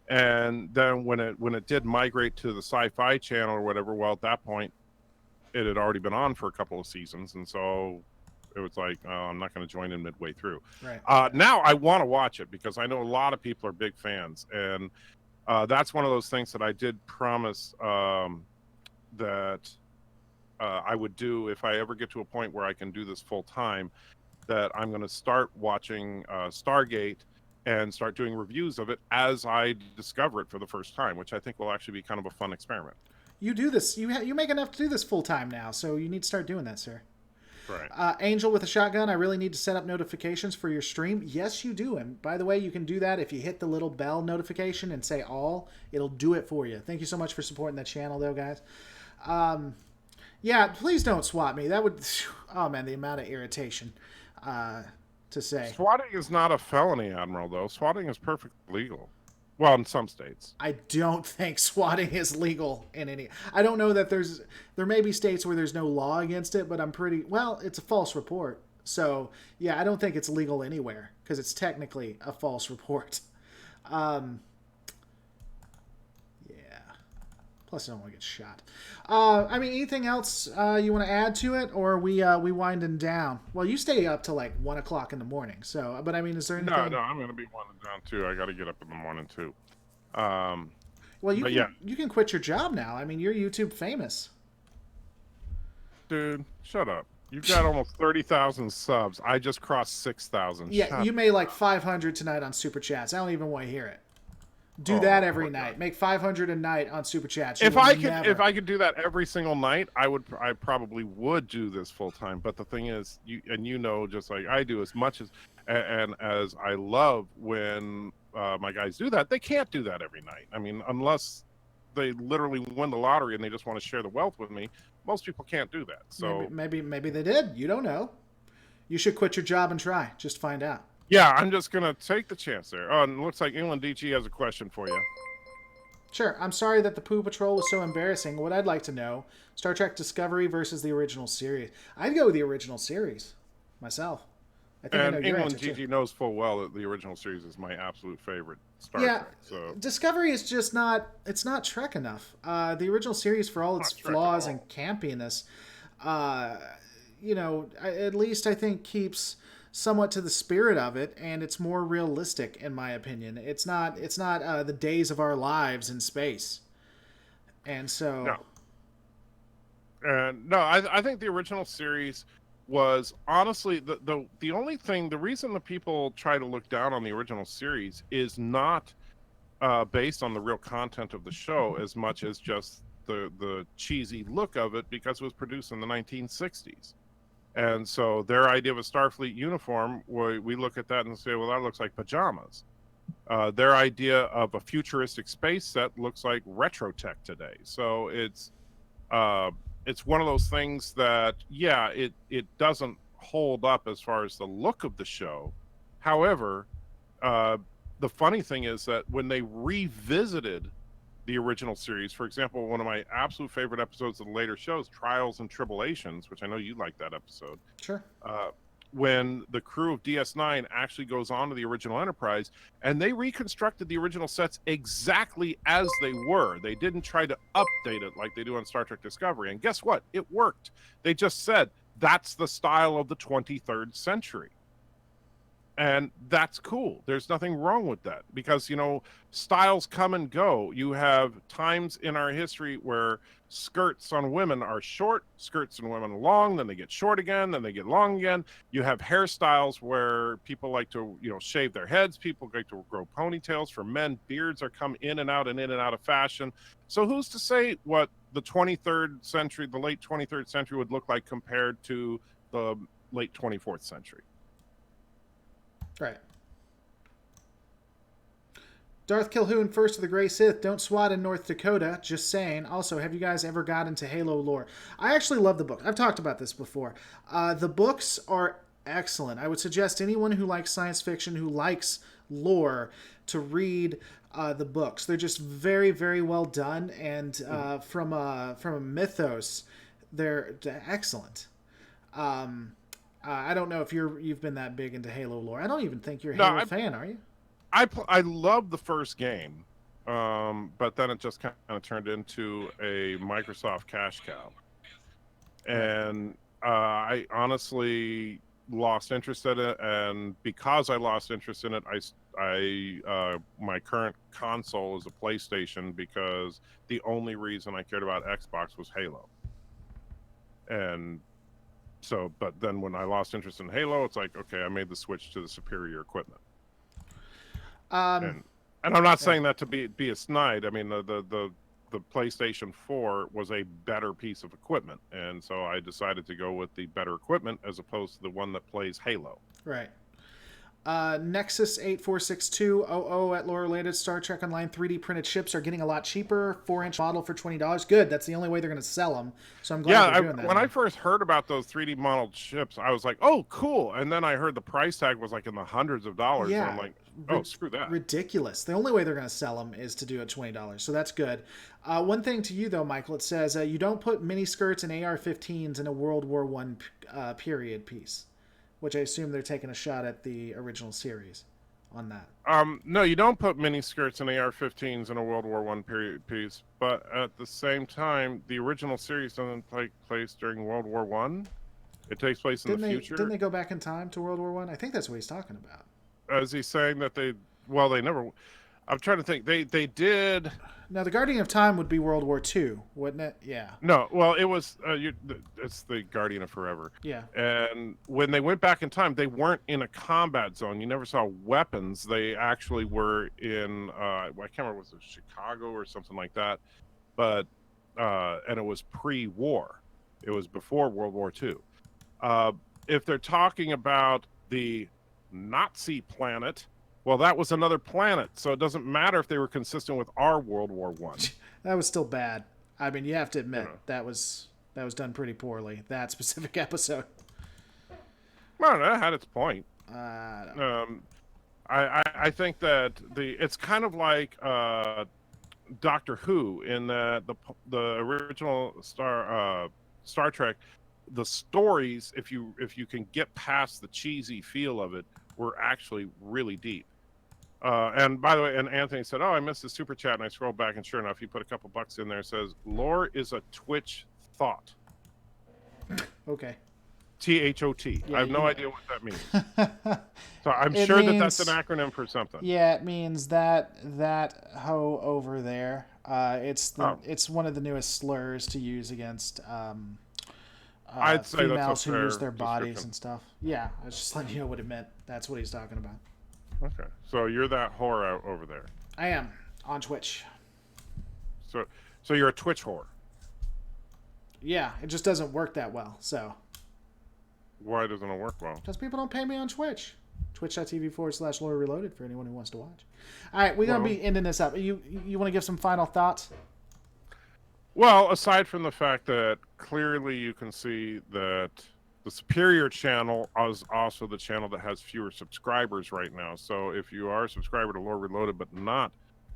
And then when it did migrate to the Sci-Fi channel or whatever, well, at that point, it had already been on for a couple of seasons, and so it was like, oh, I'm not going to join in midway through. Right. Now I want to watch it because I know a lot of people are big fans, and that's one of those things that I did promise that. I would do if I ever get to a point where I can do this full time, that I'm going to start watching Stargate and start doing reviews of it as I discover it for the first time, which I think will actually be kind of a fun experiment. You do this. You make enough to do this full time now, so you need to start doing that, sir. Right. Angel with a shotgun. I really need to set up notifications for your stream. Yes, you do. And by the way, you can do that if you hit the little bell notification and say all. It'll do it for you. Thank you so much for supporting that channel, though, guys. Yeah, please don't swat me. That would... Oh, man, the amount of irritation to say. Swatting is not a felony, Admiral, though. Swatting is perfectly legal. Well, in some states. I don't think swatting is legal in any... I don't know that there may be states where there's no law against it, but I'm pretty... Well, it's a false report. So, yeah, I don't think it's legal anywhere because it's technically a false report. Plus, I don't want to get shot. I mean, anything else you want to add to it, or are we winding down? Well, you stay up till like 1 o'clock in the morning. But I mean, is there anything? No, I'm going to be winding down too. I got to get up in the morning too. Well, But yeah, you can quit your job now. I mean, you're YouTube famous. dude, shut up. You've got almost 30,000 subs. I just crossed 6,000. Yeah, Shut you made like 500 tonight on Super Chats. I don't even want to hear it. Do that Oh every my night. God. Make 500 a night on Super Chats. You If will I never... could do that every single night, I probably would do this full time. But the thing is, you know, just like I do, as much as and as I love when my guys do that, they can't do that every night. I mean, unless they literally win the lottery and they just want to share the wealth with me, most people can't do that. So Maybe they did. You don't know. You should quit your job and try. Just find out. yeah, I'm just gonna take the chance there. Oh, and it looks like England DG has a question for you. Sure. I'm sorry that the Pooh Patrol was so embarrassing. What I'd like to know, Star Trek Discovery versus the original series. I'd go with the original series myself. I think I know And your England answer too. GG knows full well that the original series is my absolute favorite Star Yeah, Trek. So Discovery is just not. It's not Trek enough. The original series, for all its not Trek at flaws all. and campiness, at least I think keeps somewhat to the spirit of it, and it's more realistic in my opinion. It's not. It's not the days of our lives in space, and so no, and no, I think the original series was honestly the only thing. The reason the people try to look down on the original series is not based on the real content of the show as much as just the cheesy look of it, because it was produced in the 1960s. And so their idea of a Starfleet uniform, we look at that and say, well, that looks like pajamas. Their idea of a futuristic space set looks like retro tech today. So it's one of those things that, yeah, it doesn't hold up as far as the look of the show. However, the funny thing is that when they revisited the original series, for example, one of my absolute favorite episodes of the later shows, Trials and Tribulations, which I know you like that episode. sure. When the crew of DS9 actually goes on to the original Enterprise, and they reconstructed the original sets exactly as they were. They didn't try to update it like they do on Star Trek Discovery. And guess what? It worked. They just said, that's the style of the 23rd century. And that's cool. There's nothing wrong with that, because, you know, styles come and go. You have times in our history where skirts on women are short, skirts on women are long, then they get short again, then they get long again. You have hairstyles where people like to, you know, shave their heads. People like to grow ponytails. For men, beards are come in and out of fashion. So who's to say what the 23rd century, the late 23rd century would look like compared to the late 24th century? Right. Darth Kilhoun, First of the Grey Sith, don't swat in North Dakota, just saying. Also, have you guys ever got into Halo lore? I actually love the book. I've talked about this before. The books are excellent. I would suggest anyone who likes science fiction, who likes lore, to read the books. They're just very, very well done, and from a mythos, they're excellent. I don't know if you've been that big into Halo lore. I don't even think you're a Halo fan, are you? I love the first game, but then it just kind of turned into a Microsoft cash cow, and I honestly lost interest in it. And because I lost interest in it, my current console is a PlayStation, because the only reason I cared about Xbox was Halo. And so, but then when I lost interest in Halo, it's like, okay, I made the switch to the superior equipment. And I'm not saying that to be a snide. I mean, the PlayStation 4 was a better piece of equipment, and so I decided to go with the better equipment as opposed to the one that plays Halo. Right. Nexus 846200 at Lore Related. Star Trek Online 3D printed ships are getting a lot cheaper. 4-inch model for $20. Good. That's the only way they're going to sell them. So I'm glad they're doing that. When I first heard about those 3D modeled ships, I was like, oh, cool. And then I heard the price tag was like in the hundreds of dollars. Yeah. And I'm like, oh, screw that. Ridiculous. The only way they're going to sell them is to do it $20. So that's good. One thing to you, though, Michael, it says you don't put mini skirts and AR-15s in a World War I period piece, which I assume they're taking a shot at the original series on that. No, you don't put mini skirts and AR-15s in a World War I period piece, but at the same time, the original series doesn't take place during World War I. It takes place in the future. Didn't they go back in time to World War I? I think that's what he's talking about. Is he saying that they never? I'm trying to think. They did. Now, the Guardian of Time would be World War II, wouldn't it? Yeah. No, well, it was it's the Guardian of Forever. Yeah. And when they went back in time, they weren't in a combat zone. You never saw weapons. They actually were in I can't remember, was it Chicago or something like that, but and it was pre-war. It was before World War II. If they're talking about the Nazi planet, well, that was another planet, so it doesn't matter if they were consistent with our World War One. That was still bad. I mean, you have to admit Yeah. that was done pretty poorly. That specific episode. Well, that had its point. I don't I think that it's kind of like Doctor Who in the original Star Trek. The stories, if you can get past the cheesy feel of it, were actually really deep. And by the way, and Anthony said, "Oh, I missed the super chat," and I scrolled back, and sure enough, he put a couple bucks in there. It says, "Lore is a Twitch thought." Okay. THOT. Yeah, I have no you- idea what that means. So I'm It sure that's means- an acronym for something. Yeah, it means that hoe over there. Oh. It's one of the newest slurs to use against I'd say that's a females who use fair their bodies description. and stuff. Yeah, I was just letting you know what it meant. That's what he's talking about. Okay, so you're that whore out over there. I am on Twitch. So you're a Twitch whore. Yeah, it just doesn't work that well. So, Why doesn't it work well? because people don't pay me on Twitch. Twitch.tv/Lore Reloaded for anyone who wants to watch. All right, we're going to be ending this up. You want to give some final thoughts? Well, aside from the fact that clearly you can see that the superior channel is also the channel that has fewer subscribers right now. So if you are a subscriber to Lore Reloaded but not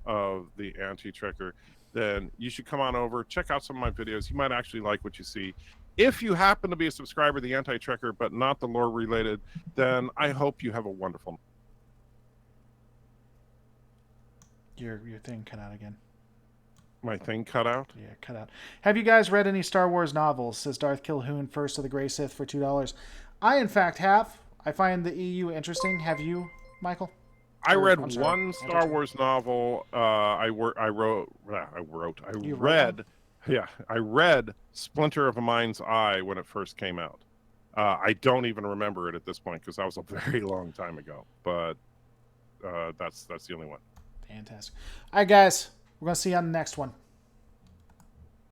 of the Anti-Trekker, then you should come on over, check out some of my videos. You might actually like what you see. If you happen to be a subscriber to the Anti-Trekker but not the Lore Related, then I hope you have a wonderful. Your thing cut out again. My thing cut out? Yeah, cut out. Have you guys read any Star Wars novels? Says Darth Kilhoun, First of the Grey Sith for $2. I, in fact, have. I find the EU interesting. Have you, Michael? I Or- read I'm sorry, one Star Wars novel. I read Splinter of a Mind's Eye when it first came out. I don't even remember it at this point because that was a very long time ago. But that's the only one. Fantastic. All right, guys. We're going to see you on the next one.